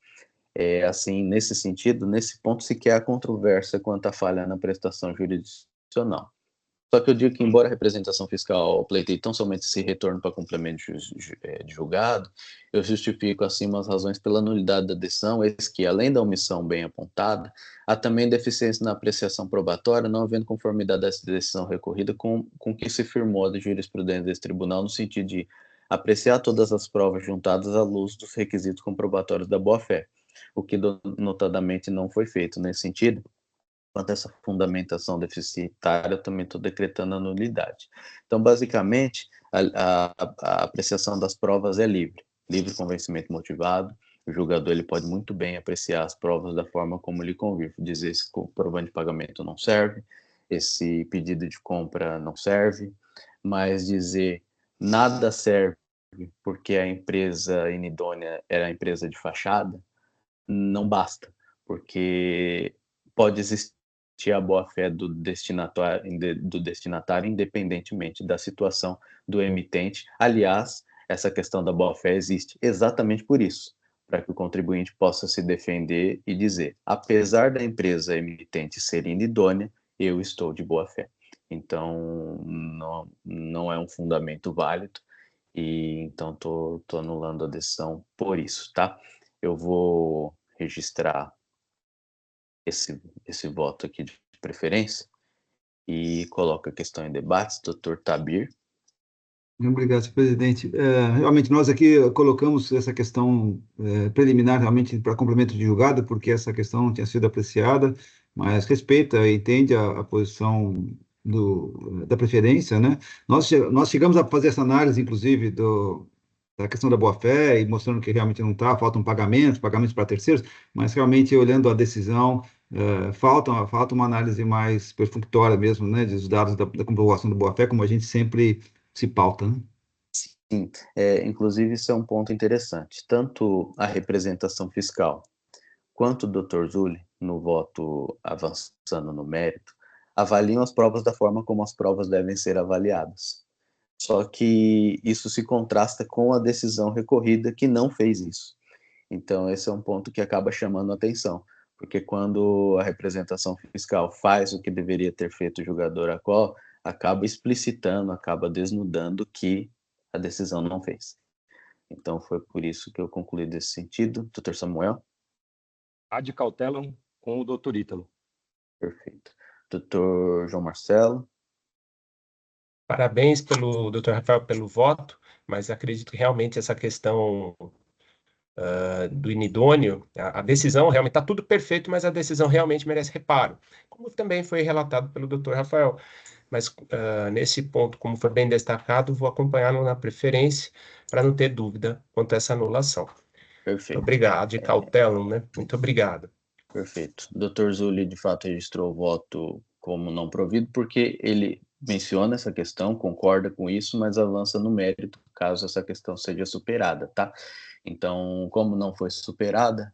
Assim, nesse sentido, nesse ponto sequer há controvérsia quanto à falha na prestação jurisdicional. Só que eu digo que, embora a representação fiscal pleiteie tão somente esse retorno para complemento de julgado, eu justifico, acima, as razões pela nulidade da decisão, eis que, além da omissão bem apontada, há também deficiência na apreciação probatória, não havendo conformidade dessa decisão recorrida com que se firmou a jurisprudência desse tribunal, no sentido de apreciar todas as provas juntadas à luz dos requisitos comprobatórios da boa-fé, o que notadamente não foi feito. Nesse sentido, quanto a essa fundamentação deficitária, eu também estou decretando a nulidade. Então, basicamente, a apreciação das provas é livre convencimento motivado. O julgador ele pode muito bem apreciar as provas da forma como lhe convir, dizer esse comprovante de pagamento não serve, esse pedido de compra não serve, mas dizer nada serve porque a empresa inidônea era a empresa de fachada, não basta, porque pode existir a boa-fé do destinatário, independentemente da situação do emitente. Aliás, essa questão da boa-fé existe exatamente por isso, para que o contribuinte possa se defender e dizer, apesar da empresa emitente ser inidônea, eu estou de boa-fé. Então, não é um fundamento válido, e então estou anulando a decisão por isso, tá? Eu vou registrar esse voto aqui de preferência e coloco a questão em debate. Doutor Tabir. Obrigado, senhor presidente. Realmente, nós aqui colocamos essa questão preliminar realmente para complemento de julgado, porque essa questão tinha sido apreciada, mas respeita e entende a posição da preferência, né? Nós chegamos a fazer essa análise, inclusive, da questão da boa-fé e mostrando que realmente não está, faltam pagamentos para terceiros, mas realmente olhando a decisão, falta uma análise mais perfunctória mesmo, né, dos dados da comprovação da boa-fé, como a gente sempre se pauta, né? Sim, inclusive isso é um ponto interessante. Tanto a representação fiscal quanto o Dr. Zulli, no voto avançando no mérito, avaliam as provas da forma como as provas devem ser avaliadas. Só que isso se contrasta com a decisão recorrida que não fez isso. Então, esse é um ponto que acaba chamando a atenção, porque quando a representação fiscal faz o que deveria ter feito o julgador a qual, acaba explicitando, acaba desnudando que a decisão não fez. Então, foi por isso que eu concluí desse sentido. Dr. Samuel? Ad cautelam com o Dr. Ítalo. Perfeito. Dr. João Marcelo? Parabéns pelo Dr. Rafael pelo voto, mas acredito que realmente essa questão do inidôneo, a decisão realmente está tudo perfeito, mas a decisão realmente merece reparo, como também foi relatado pelo Dr. Rafael. Mas nesse ponto, como foi bem destacado, vou acompanhá-lo na preferência para não ter dúvida quanto a essa anulação. Perfeito. Muito obrigado, de cautela, né? Muito obrigado. Perfeito. Dr. Zulli, de fato, registrou o voto como não provido, porque ele menciona essa questão, concorda com isso, mas avança no mérito, caso essa questão seja superada, tá? Então, como não foi superada,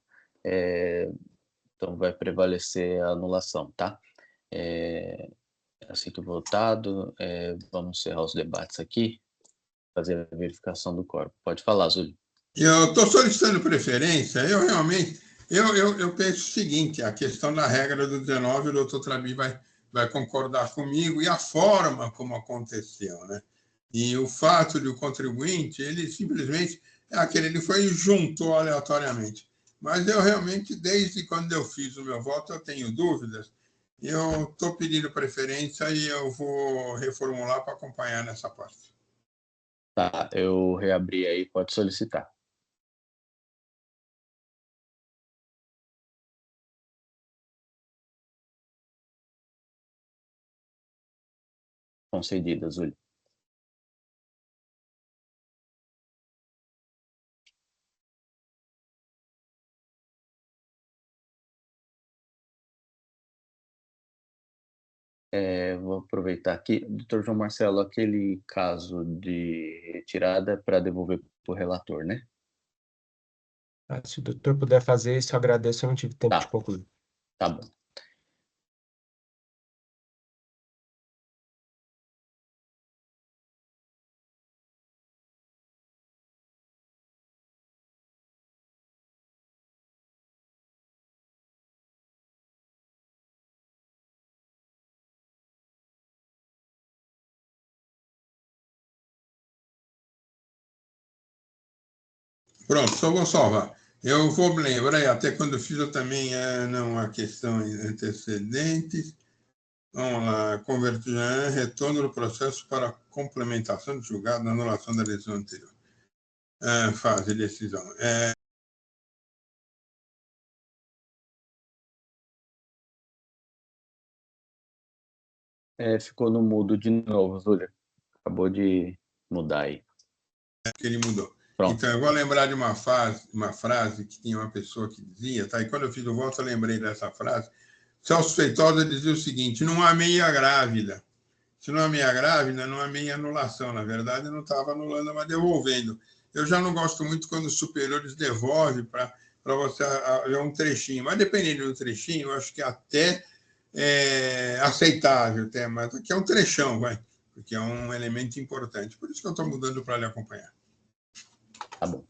então vai prevalecer a anulação, tá? Assim que votado, vamos encerrar os debates aqui, fazer a verificação do corpo. Pode falar, Zulli. Eu estou solicitando preferência, eu realmente Eu penso o seguinte, a questão da regra do 19, o doutor Trabi vai concordar comigo, e a forma como aconteceu, né? E o fato de o contribuinte, ele simplesmente é aquele, ele foi e juntou aleatoriamente. Mas eu realmente, desde quando eu fiz o meu voto, eu tenho dúvidas. Eu estou pedindo preferência e eu vou reformular para acompanhar nessa parte. Tá, eu reabri aí, pode solicitar. Concedida, Zuli. Vou aproveitar aqui. Doutor João Marcelo, aquele caso de retirada é para devolver para o relator, né? Se o doutor puder fazer isso, eu agradeço, eu não tive tempo de Tá, concluir. tá bom. Pronto, só vou salvar. Eu vou lembrar, até quando eu fiz eu também, não há questão antecedentes. Vamos lá, converter, retorno do processo para complementação de julgado na anulação da decisão anterior. Fase de decisão. Ficou no mudo de novo, Zuli. Acabou de mudar aí. Que ele mudou. Pronto. Então, eu vou lembrar de uma frase que tinha uma pessoa que dizia, tá? E quando eu fiz o voto, eu lembrei dessa frase. Celso Feitosa dizia o seguinte: não há meia grávida. Se não há meia grávida, não há meia anulação. Na verdade, eu não estava anulando, mas devolvendo. Eu já não gosto muito quando os superiores devolvem para você ver um trechinho. Mas dependendo do trechinho, eu acho que até é aceitável, até, mas aqui é um trechão, vai, porque é um elemento importante. Por isso que eu estou mudando para lhe acompanhar. Tá bom.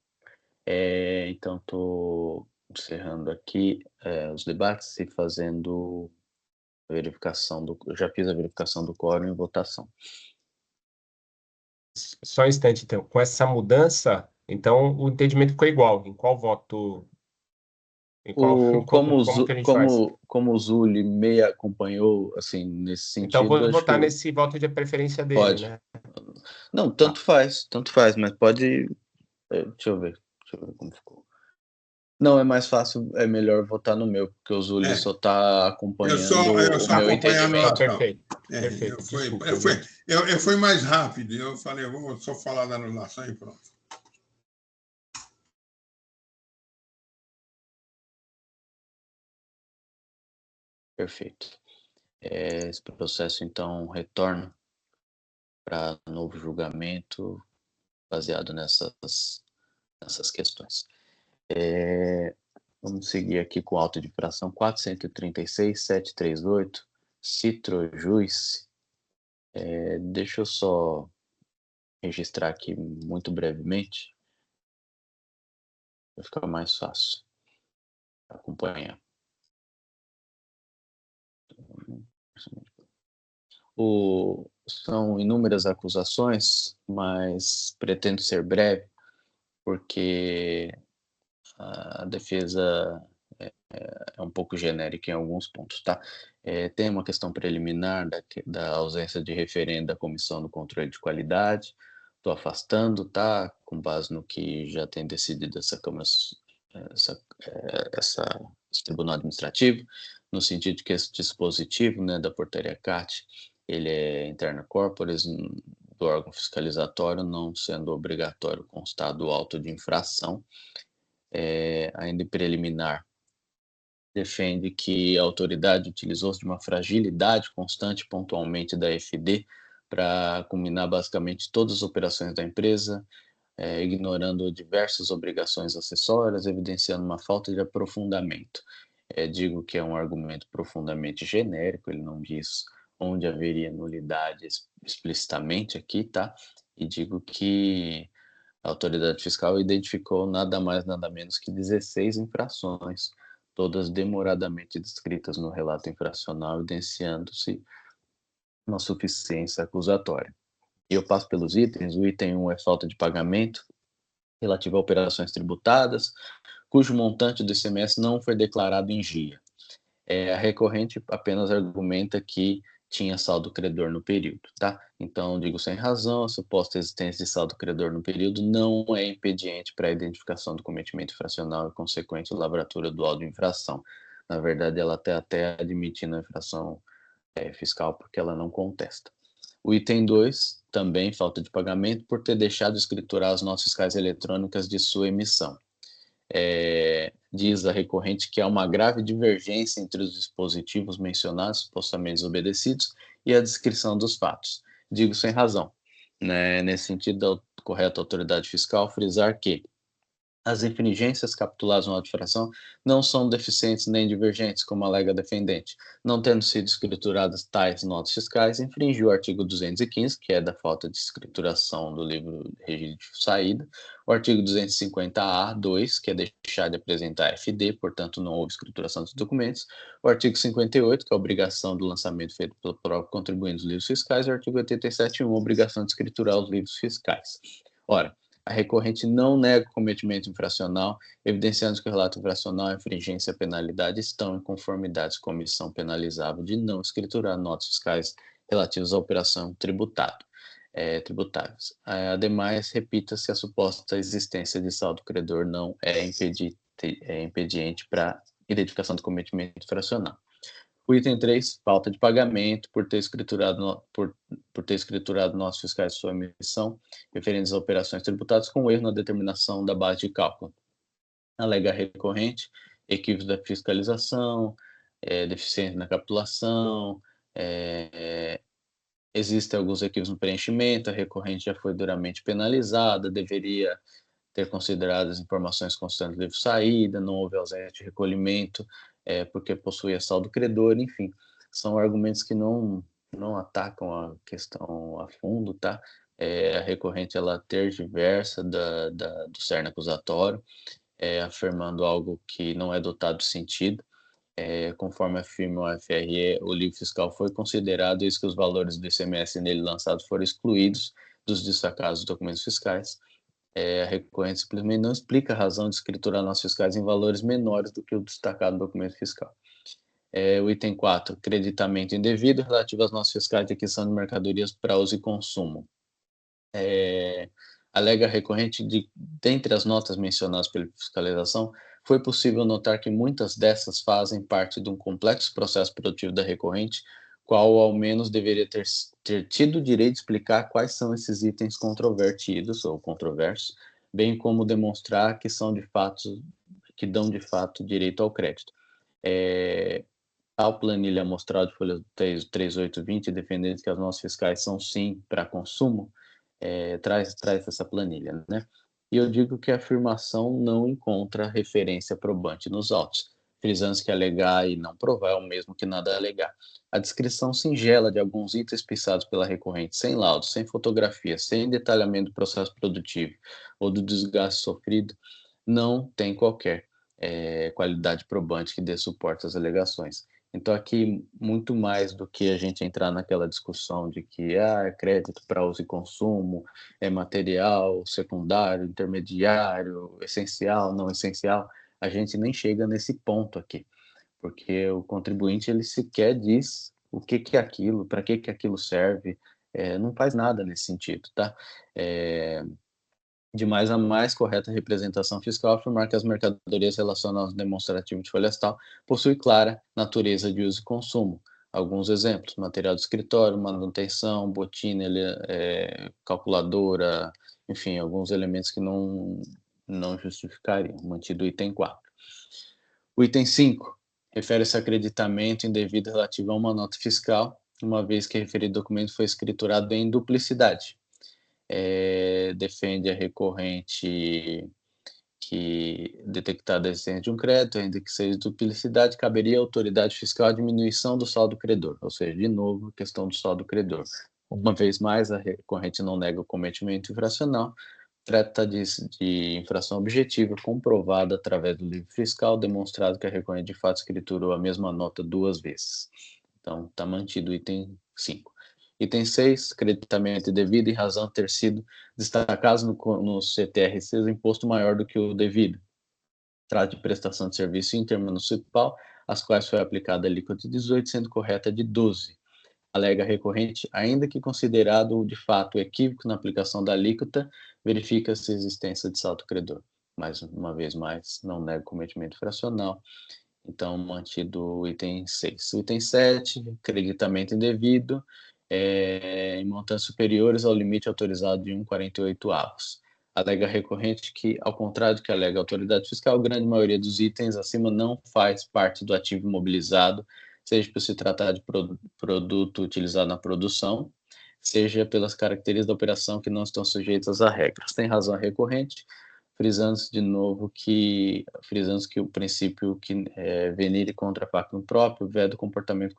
Então, estou encerrando aqui os debates e fazendo a verificação do. Eu já fiz a verificação do quórum em votação. Só um instante, então. Com essa mudança, então o entendimento ficou igual. Em qual voto? Como que a gente faz? Como o Zuli me acompanhou, assim, nesse Então, sentido, vou acho que votar nesse voto de preferência dele, pode. né? Não, tanto faz, mas pode. Deixa eu ver como ficou. Não, é mais fácil, é melhor votar no meu, porque o Zuli só está acompanhando eu o só meu acompanho a entendimento. anulação. Perfeito. Perfeito. Desculpa, Eu fui mais rápido. Eu falei, eu vou só falar da anulação e pronto. Perfeito. Esse processo, então, retorna para novo julgamento baseado nessas questões. Vamos seguir aqui com o auto de infração 436.738, Citrojuice. Deixa eu só registrar aqui muito brevemente, vai ficar mais fácil acompanhar. São inúmeras acusações, mas pretendo ser breve, porque a defesa é um pouco genérica em alguns pontos, tá? Tem uma questão preliminar da ausência de referendo da Comissão do Controle de Qualidade. Estou afastando, tá? Com base no que já tem decidido essa Câmara, esse Tribunal Administrativo, no sentido de que esse dispositivo, né, da portaria CAT, ele é interna corporis do órgão fiscalizatório, não sendo obrigatório constar do auto de infração. Ainda em preliminar, defende que a autoridade utilizou-se de uma fragilidade constante pontualmente da FD para culminar basicamente todas as operações da empresa, ignorando diversas obrigações acessórias, evidenciando uma falta de aprofundamento. Digo que é um argumento profundamente genérico, ele não diz onde haveria nulidade explicitamente aqui, tá? E digo que a autoridade fiscal identificou nada mais, nada menos que 16 infrações todas demoradamente descritas no relato infracional, evidenciando-se uma suficiência acusatória. E eu passo pelos itens. O item 1 é falta de pagamento relativo a operações tributadas, cujo montante do ICMS não foi declarado em dia. A recorrente apenas argumenta que tinha saldo credor no período, tá? Então, digo sem razão, a suposta existência de saldo credor no período não é impediente para a identificação do cometimento infracional e consequente lavratura do auto de infração. Na verdade, ela até admitindo a infração fiscal porque ela não contesta. O item 2, também falta de pagamento por ter deixado de escriturar as notas fiscais eletrônicas de sua emissão. Diz a recorrente que há uma grave divergência entre os dispositivos mencionados, supostamente desobedecidos, e a descrição dos fatos. Digo sem razão. Né? Nesse sentido, é correto a autoridade fiscal frisar que as infringências capituladas na infração não são deficientes nem divergentes, como alega a defendente. Não tendo sido escrituradas tais notas fiscais, infringiu o artigo 215, que é da falta de escrituração do livro regime de saída, o artigo 250-A2, que é deixar de apresentar FD, portanto não houve escrituração dos documentos, o artigo 58, que é a obrigação do lançamento feito pelo próprio contribuinte dos livros fiscais, e o artigo 87.1, obrigação de escriturar os livros fiscais. Ora, a recorrente não nega o cometimento infracional, evidenciando que o relato infracional, a infringência e a penalidade estão em conformidade com a omissão penalizável de não escriturar notas fiscais relativas à operação tributáveis. Ademais, repita-se, a suposta existência de saldo credor não é impediente para identificação do cometimento infracional. O item 3, falta de pagamento por ter escriturado notas fiscais de sua emissão referentes a operações tributadas com erro na determinação da base de cálculo. Alega a recorrente, equívocos da fiscalização, deficiência na capitulação, existem alguns equívocos no preenchimento, a recorrente já foi duramente penalizada, deveria ter considerado as informações constantes do livro saída, não houve ausência de recolhimento, porque possuía saldo credor, enfim, são argumentos que não atacam a questão a fundo, tá? A recorrente, ela tergiversa do cerne acusatório, afirmando algo que não é dotado de sentido. Conforme afirma o FRE, o livro fiscal foi considerado, isso que os valores do ICMS nele lançados foram excluídos dos destacados dos documentos fiscais. A recorrente simplesmente não explica a razão de escriturar notas fiscais em valores menores do que o destacado no documento fiscal. O item 4, creditamento indevido relativo às notas fiscais de aquisição de mercadorias para uso e consumo. Alega a recorrente de, dentre as notas mencionadas pela fiscalização, foi possível notar que muitas dessas fazem parte de um complexo processo produtivo da recorrente, qual ao menos deveria ter tido o direito de explicar quais são esses itens controvertidos ou controversos, bem como demonstrar que são de fato, que dão de fato direito ao crédito. Tal planilha amostral de folha 3820, defendendo que as notas fiscais são sim para consumo, traz essa planilha, né? E eu digo que a afirmação não encontra referência probante nos autos, frisando que alegar e não provar é o mesmo que nada alegar. A descrição singela de alguns itens pensados pela recorrente, sem laudo, sem fotografia, sem detalhamento do processo produtivo ou do desgaste sofrido, não tem qualquer qualidade probante que dê suporte às alegações. Então, aqui, muito mais do que a gente entrar naquela discussão de que é crédito para uso e consumo, é material, secundário, intermediário, essencial, não essencial, a gente nem chega nesse ponto aqui, porque o contribuinte, ele sequer diz o que é aquilo, para que aquilo serve, não faz nada nesse sentido, tá? De mais a mais correta representação fiscal, afirmar que as mercadorias relacionadas ao demonstrativo de florestal possuem clara natureza de uso e consumo. Alguns exemplos: material de escritório, manutenção, botina, calculadora, enfim, alguns elementos que não justificariam, mantido o item 4. O item 5 refere-se a acreditamento indevido relativo a uma nota fiscal, uma vez que referido documento foi escriturado em duplicidade. Defende a recorrente que, detectada a existência de um crédito, ainda que seja duplicidade, caberia à autoridade fiscal a diminuição do saldo credor, ou seja, de novo, a questão do saldo credor. Uma vez mais, a recorrente não nega o cometimento infracional, trata de infração objetiva comprovada através do livro fiscal, demonstrado que a recorrente de fato escriturou a mesma nota 2 vezes. Então, está mantido o item 5. Item 6, creditamento indevido em razão de ter sido destacado no CTRC o imposto maior do que o devido. Trata de prestação de serviço intermunicipal, às quais foi aplicada a alíquota de 18, sendo correta de 12. Alega a recorrente, ainda que considerado de fato equívoco na aplicação da alíquota, verifica-se a existência de saldo credor. Mais uma vez mais, não nega cometimento fracional. Então, mantido o item 6. O item 7, creditamento indevido, em montantes superiores ao limite autorizado de 1,48avos. Alega a recorrente que, ao contrário do que alega a autoridade fiscal, a grande maioria dos itens acima não faz parte do ativo imobilizado, seja por se tratar de produto utilizado na produção, seja pelas características da operação que não estão sujeitas a regras. Tem razão a recorrente, frisando que o princípio que venire contra factum próprio veda comportamento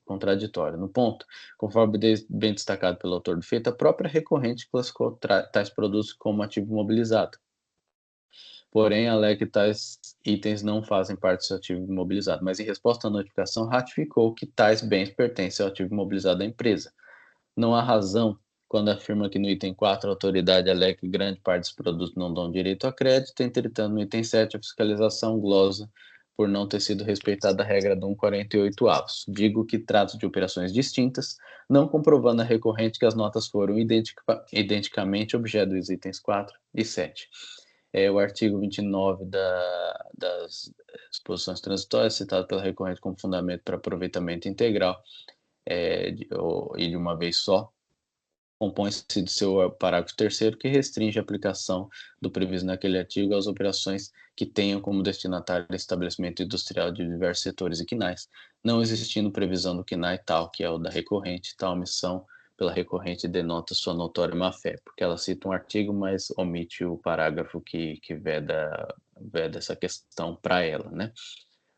contraditório. No ponto, conforme bem destacado pelo autor do feito, a própria recorrente classificou tais produtos como ativo imobilizado. Porém, alega que tais itens não fazem parte do seu ativo imobilizado, mas em resposta à notificação ratificou que tais bens pertencem ao ativo imobilizado da empresa. Não há razão quando afirma que no item 4 a autoridade alega que grande parte dos produtos não dão direito a crédito, entretanto no item 7 a fiscalização glosa por não ter sido respeitada a regra do 1,48avos. Digo que trata de operações distintas, não comprovando a recorrente que as notas foram identicamente objeto dos itens 4 e 7. O artigo 29 das disposições transitórias, citado pela recorrente como fundamento para aproveitamento integral, e de uma vez só, compõe-se de seu parágrafo 3º, que restringe a aplicação do previsto naquele artigo às operações que tenham como destinatário estabelecimento industrial de diversos setores e quinais, não existindo previsão do quinai tal, que é o da recorrente. Tal omissão pela recorrente denota sua notória má-fé, porque ela cita um artigo, mas omite o parágrafo que veda essa questão para ela, né?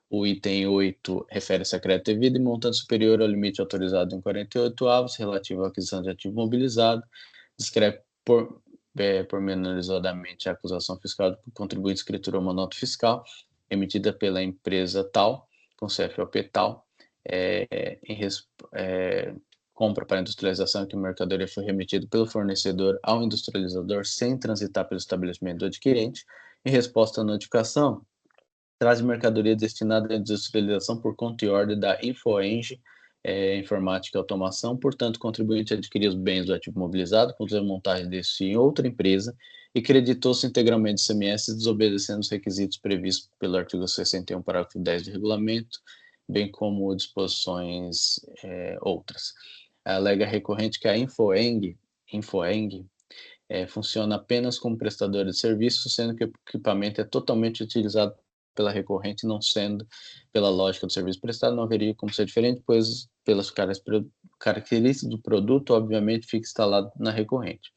O item 8 refere-se a crédito devido e montante superior ao limite autorizado em 48avos, relativo à aquisição de ativo mobilizado, descreve pormenorizadamente a acusação fiscal do contribuinte escriturou uma nota fiscal emitida pela empresa tal, com CFOP tal, compra para industrialização que a mercadoria foi remetida pelo fornecedor ao industrializador sem transitar pelo estabelecimento do adquirente. Em resposta à notificação, traz mercadoria destinada à industrialização por conta e ordem da Infoeng, Informática e Automação. Portanto, o contribuinte adquiriu os bens do ativo mobilizado, com a montagem desse em outra empresa e creditou-se integralmente do CMS, desobedecendo os requisitos previstos pelo artigo 61, parágrafo 10 do regulamento, bem como disposições outras. Alega recorrente que a Infoeng funciona apenas como prestadora de serviço, sendo que o equipamento é totalmente utilizado pela recorrente, não sendo pela lógica do serviço prestado, não haveria como ser diferente, pois pelas características do produto, obviamente, fica instalado na recorrente.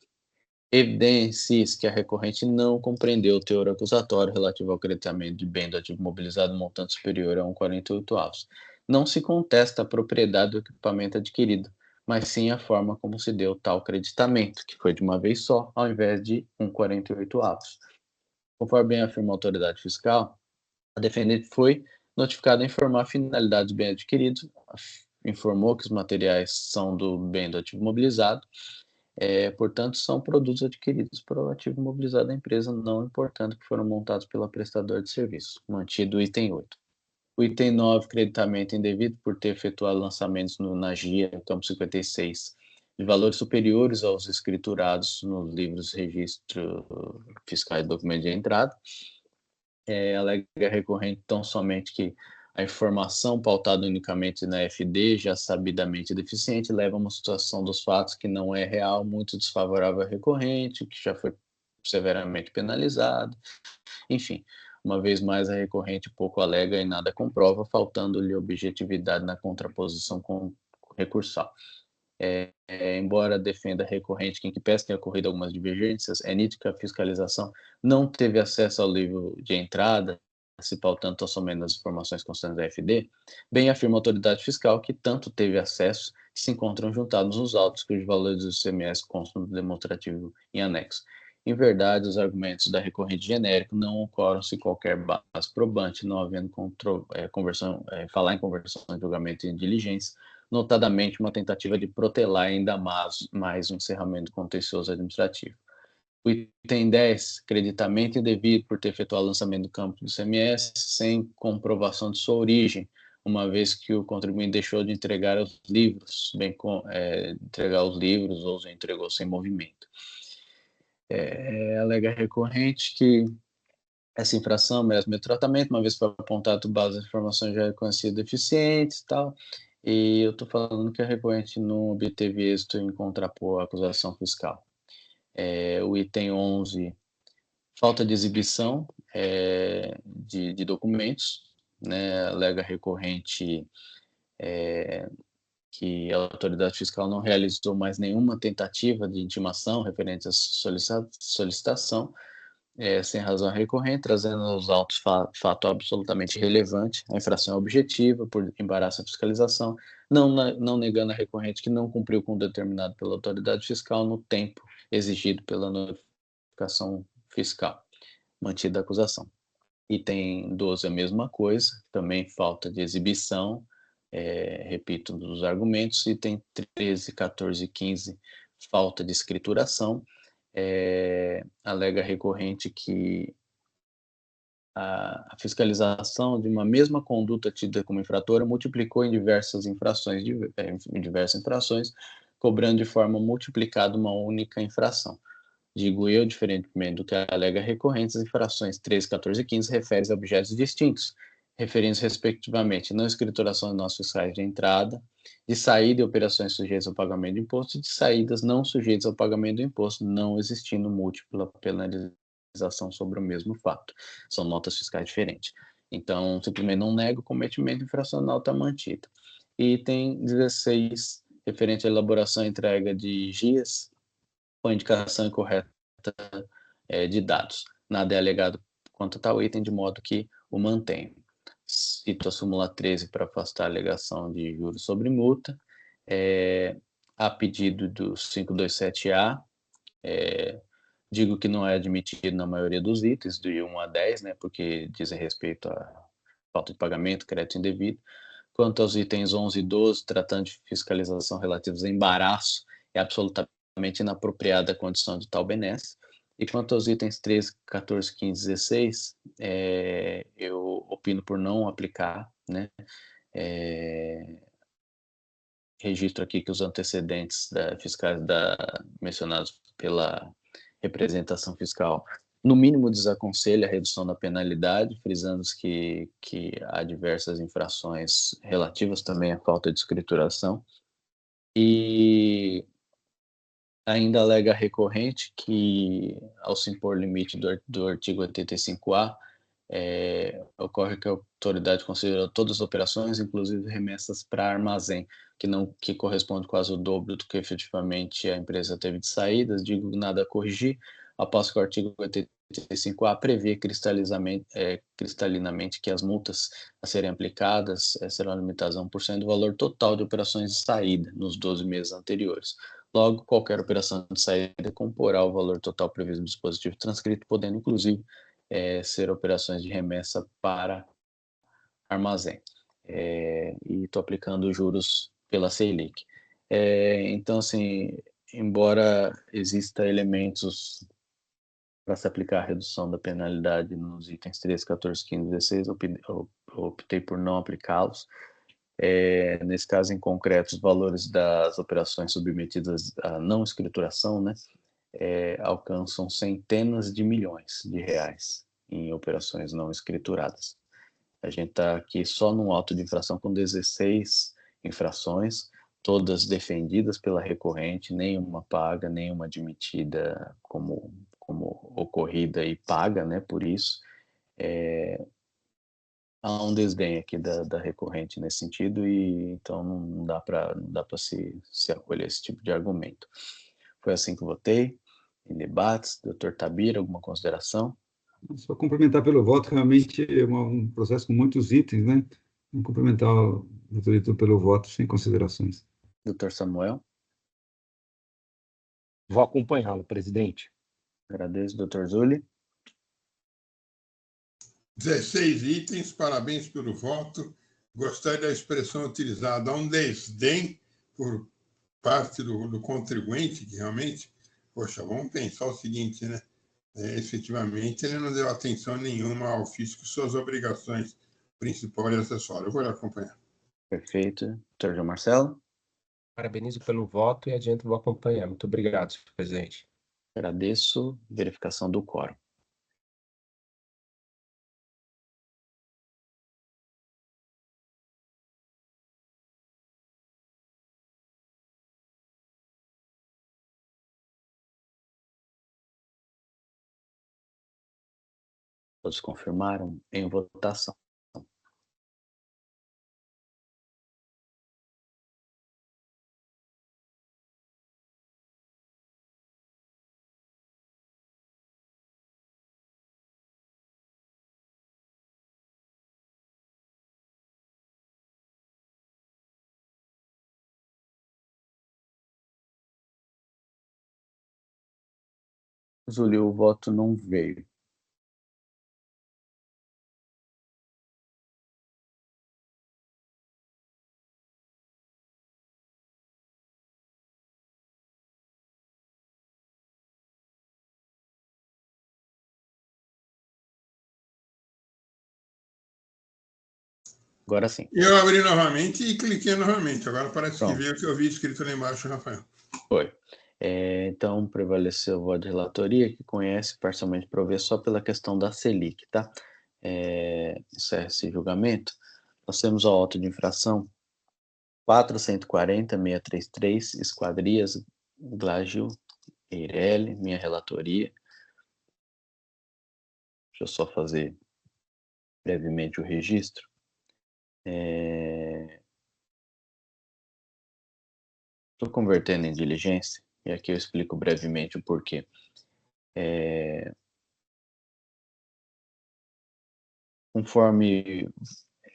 Evidências que a recorrente não compreendeu o teor acusatório relativo ao creditamento de bem do ativo mobilizado montante superior a 1,48avos. Não se contesta a propriedade do equipamento adquirido, mas sim a forma como se deu tal creditamento, que foi de uma vez só, ao invés de 1,48avos. Conforme bem afirma a autoridade fiscal, a defendente foi notificada a informar a finalidade do bem adquirido, informou que os materiais são do bem do ativo mobilizado, portanto, são produtos adquiridos para o ativo mobilizado da empresa, não importando que foram montados pela prestadora de serviço, mantido o item 8. O item 9, creditamento indevido por ter efetuado lançamentos na GIA, campo 56, de valores superiores aos escriturados nos livros de registro fiscal e documento de entrada. Alega recorrente tão somente que a informação pautada unicamente na FD, já sabidamente deficiente, leva a uma situação dos fatos que não é real, muito desfavorável à recorrente, que já foi severamente penalizado. Enfim, uma vez mais, a recorrente pouco alega e nada comprova, faltando-lhe objetividade na contraposição com recursal. Embora defenda recorrente que em que peça tenha ocorrido algumas divergências, é nítido que a fiscalização não teve acesso ao livro de entrada, se pautando tão somente nas informações constantes da FD, bem afirma a autoridade fiscal que tanto teve acesso que se encontram juntados nos autos cujos valores do ICMS constam do demonstrativo em anexo. Em verdade, os argumentos da recorrente genérico não ocorrem-se qualquer base probante, não havendo falar em conversão de julgamento em diligência, notadamente uma tentativa de protelar ainda mais um encerramento contencioso administrativo. O item 10, creditamento indevido por ter efetuado o lançamento do campo do CMS sem comprovação de sua origem, uma vez que o contribuinte deixou de entregar os livros, entregar os livros ou os entregou sem movimento. Alega recorrente que essa infração merece o mesmo tratamento, uma vez que foi apontado base de informações já reconhecidas deficientes e tal, e eu estou falando que a recorrente não obteve êxito em contrapor a acusação fiscal. O item 11, falta de exibição de documentos, né? Alega recorrente que a autoridade fiscal não realizou mais nenhuma tentativa de intimação referente à solicitação, sem razão recorrente, trazendo aos autos fato absolutamente relevante, a infração é objetiva por embaraço à fiscalização, não negando a recorrente que não cumpriu com o determinado pela autoridade fiscal no tempo exigido pela notificação fiscal, mantida a acusação. Item 12, a mesma coisa, também falta de exibição, repito, dos argumentos. Item 13, 14 e 15, falta de escrituração. Alega recorrente que a fiscalização de uma mesma conduta tida como infratora multiplicou em diversas infrações, cobrando de forma multiplicada uma única infração. Digo eu, diferentemente do que alega recorrente, as infrações 13, 14 e 15 referem a objetos distintos, referindo-se respectivamente não escrituração de notas fiscais de entrada, de saída e operações sujeitas ao pagamento do imposto, e de saídas não sujeitas ao pagamento do imposto, não existindo múltipla penalização sobre o mesmo fato. São notas fiscais diferentes. Então, simplesmente não nega o cometimento infracional, está mantido. Item 16, referente à elaboração e entrega de GIAs, com indicação incorreta de dados. Nada é alegado quanto a tal item, de modo que o mantém. Cito a súmula 13 para afastar a alegação de juros sobre multa. A pedido do 527A, digo que não é admitido na maioria dos itens, de 1 a 10, né, porque dizem respeito à falta de pagamento, crédito indevido. Quanto aos itens 11 e 12, tratando de fiscalização relativos a embaraço, é absolutamente inapropriada a condição de tal benesse. E quanto aos itens 13, 14, 15 e 16, eu opino por não aplicar, né? Registro aqui que os antecedentes fiscais mencionados pela representação fiscal, no mínimo desaconselha a redução da penalidade, frisando que há diversas infrações relativas também à falta de escrituração. E ainda alega recorrente que, ao se impor limite do artigo 85A, ocorre que a autoridade considerou todas as operações, inclusive remessas para armazém, que corresponde quase ao dobro do que efetivamente a empresa teve de saídas. Digo nada a corrigir, após que o artigo 85A prevê cristalinamente que as multas a serem aplicadas serão limitadas a 1% do valor total de operações de saída nos 12 meses anteriores. Logo, qualquer operação de saída comporá o valor total previsto no dispositivo transcrito, podendo, inclusive, ser operações de remessa para armazém. E estou aplicando juros pela Selic. Então, assim, embora exista elementos para se aplicar a redução da penalidade nos itens 13, 14, 15 e 16, optei por não aplicá-los. Nesse caso em concreto, os valores das operações submetidas à não escrituração, né, alcançam centenas de milhões de reais em operações não escrituradas. A gente está aqui só num auto de infração com 16 infrações, todas defendidas pela recorrente, nenhuma paga, nenhuma admitida como ocorrida e paga, né, por isso. Há um desdém aqui da recorrente nesse sentido, e então não dá para se acolher esse tipo de argumento. Foi assim que votei em debates. Doutor Tabira, alguma consideração? Só complementar pelo voto, realmente é um processo com muitos itens, né? Vamos complementar o doutor Heitor pelo voto, sem considerações. Doutor Samuel? Vou acompanhá-lo, presidente. Agradeço, doutor Zuli. 16 itens, parabéns pelo voto. Gostei da expressão utilizada, há um desdém por parte do contribuinte, que realmente, poxa, vamos pensar o seguinte, né? Efetivamente, ele não deu atenção nenhuma ao fisco, suas obrigações principais e acessórias. Eu vou lhe acompanhar. Perfeito. Doutor João Marcelo. Parabenizo pelo voto e adianto vou acompanhar. Muito obrigado, senhor presidente. Agradeço. Verificação do quórum. Todos confirmaram em votação. Zuli, o voto não veio. Agora sim. Eu abri novamente e cliquei novamente. Agora parece Pronto. que veio o que eu vi escrito lá embaixo, Rafael. Foi. Então, prevaleceu o voto de relatoria, que conhece parcialmente prover só pela questão da Selic, tá? Encerra esse julgamento. Nós temos o auto de infração 440.633, Esquadrias, Glagil, Eireli, minha relatoria. Deixa eu só fazer brevemente o registro. Estou convertendo em diligência, e aqui eu explico brevemente o porquê. Conforme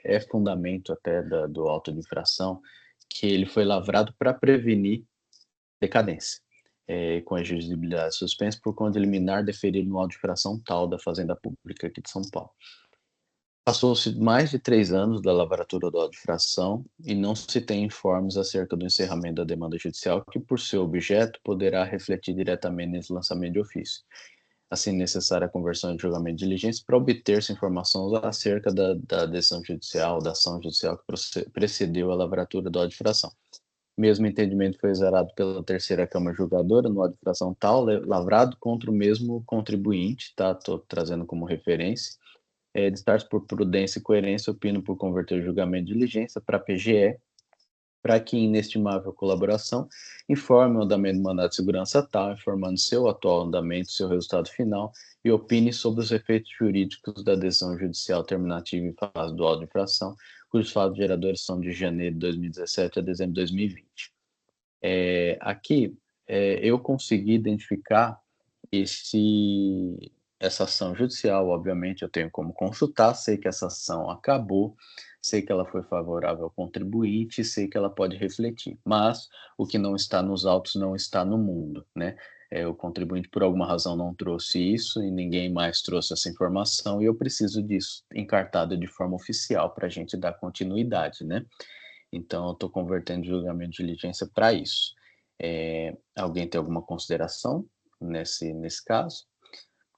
é fundamento até do auto de infração, que ele foi lavrado para prevenir decadência, com a exigibilidade suspensa por conta de liminar deferido no auto de infração tal da Fazenda Pública aqui de São Paulo. Passou-se mais de 3 anos da lavratura do auto de infração e não se tem informes acerca do encerramento da demanda judicial que, por seu objeto, poderá refletir diretamente nesse lançamento de ofício. Assim, necessária a conversão de julgamento de diligência para obter-se informação acerca da decisão judicial, da ação judicial que precedeu a lavratura do auto de infração. Mesmo entendimento foi exarado pela terceira Câmara Julgadora no auto de infração tal, lavrado contra o mesmo contribuinte, tá? Estou trazendo como referência. De estar por prudência e coerência, opino por converter o julgamento de diligência para PGE, para que, em inestimável colaboração, informe o andamento do mandato de segurança tal, informando seu atual andamento, seu resultado final, e opine sobre os efeitos jurídicos da decisão judicial terminativa em fase do auto de infração, cujos fatos geradores são de janeiro de 2017 a dezembro de 2020. Aqui, eu consegui identificar essa ação judicial, obviamente, eu tenho como consultar, sei que essa ação acabou, sei que ela foi favorável ao contribuinte, sei que ela pode refletir, mas o que não está nos autos não está no mundo, né? O contribuinte, por alguma razão, não trouxe isso e ninguém mais trouxe essa informação e eu preciso disso encartado de forma oficial para a gente dar continuidade, né? Então, eu estou convertendo julgamento de diligência para isso. Alguém tem alguma consideração nesse caso?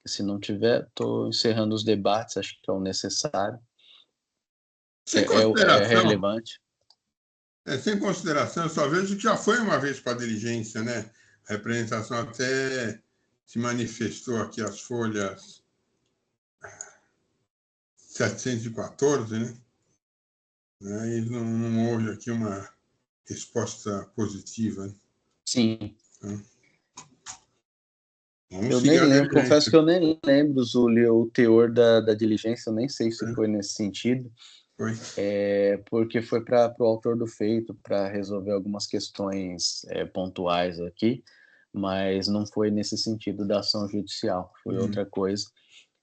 Se não tiver, estou encerrando os debates, acho que é o necessário. Sem consideração, relevante. Sem consideração, eu só vejo que já foi uma vez para a diligência, né? A representação até se manifestou aqui as folhas 714, né? E não houve aqui uma resposta positiva. Né? Sim. Vamos eu nem lembro, diligência. confesso que eu nem lembro, Zuli, o teor da diligência, eu nem sei se foi nesse sentido. Foi. Porque foi para o autor do feito, para resolver algumas questões pontuais aqui, mas não foi nesse sentido da ação judicial, foi outra coisa.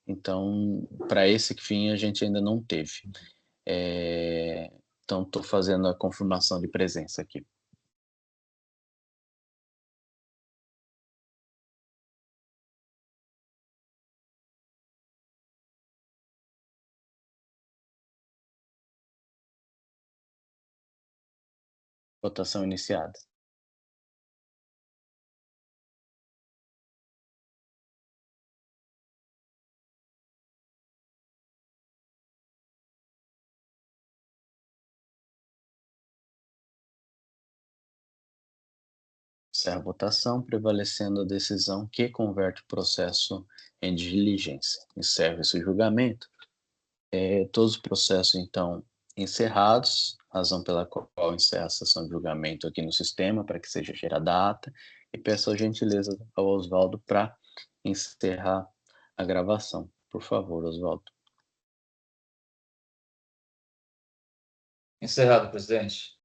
Então, para esse fim, a gente ainda não teve. Então, estou fazendo a confirmação de presença aqui. Votação iniciada. Encerra a votação, prevalecendo a decisão que converte o processo em diligência. Encerra esse julgamento. Todos os processos, então, encerrados, razão pela qual encerra a sessão de julgamento aqui no sistema, para que seja gerada a ata, e peço a gentileza ao Oswaldo para encerrar a gravação. Por favor, Oswaldo. Encerrado, presidente.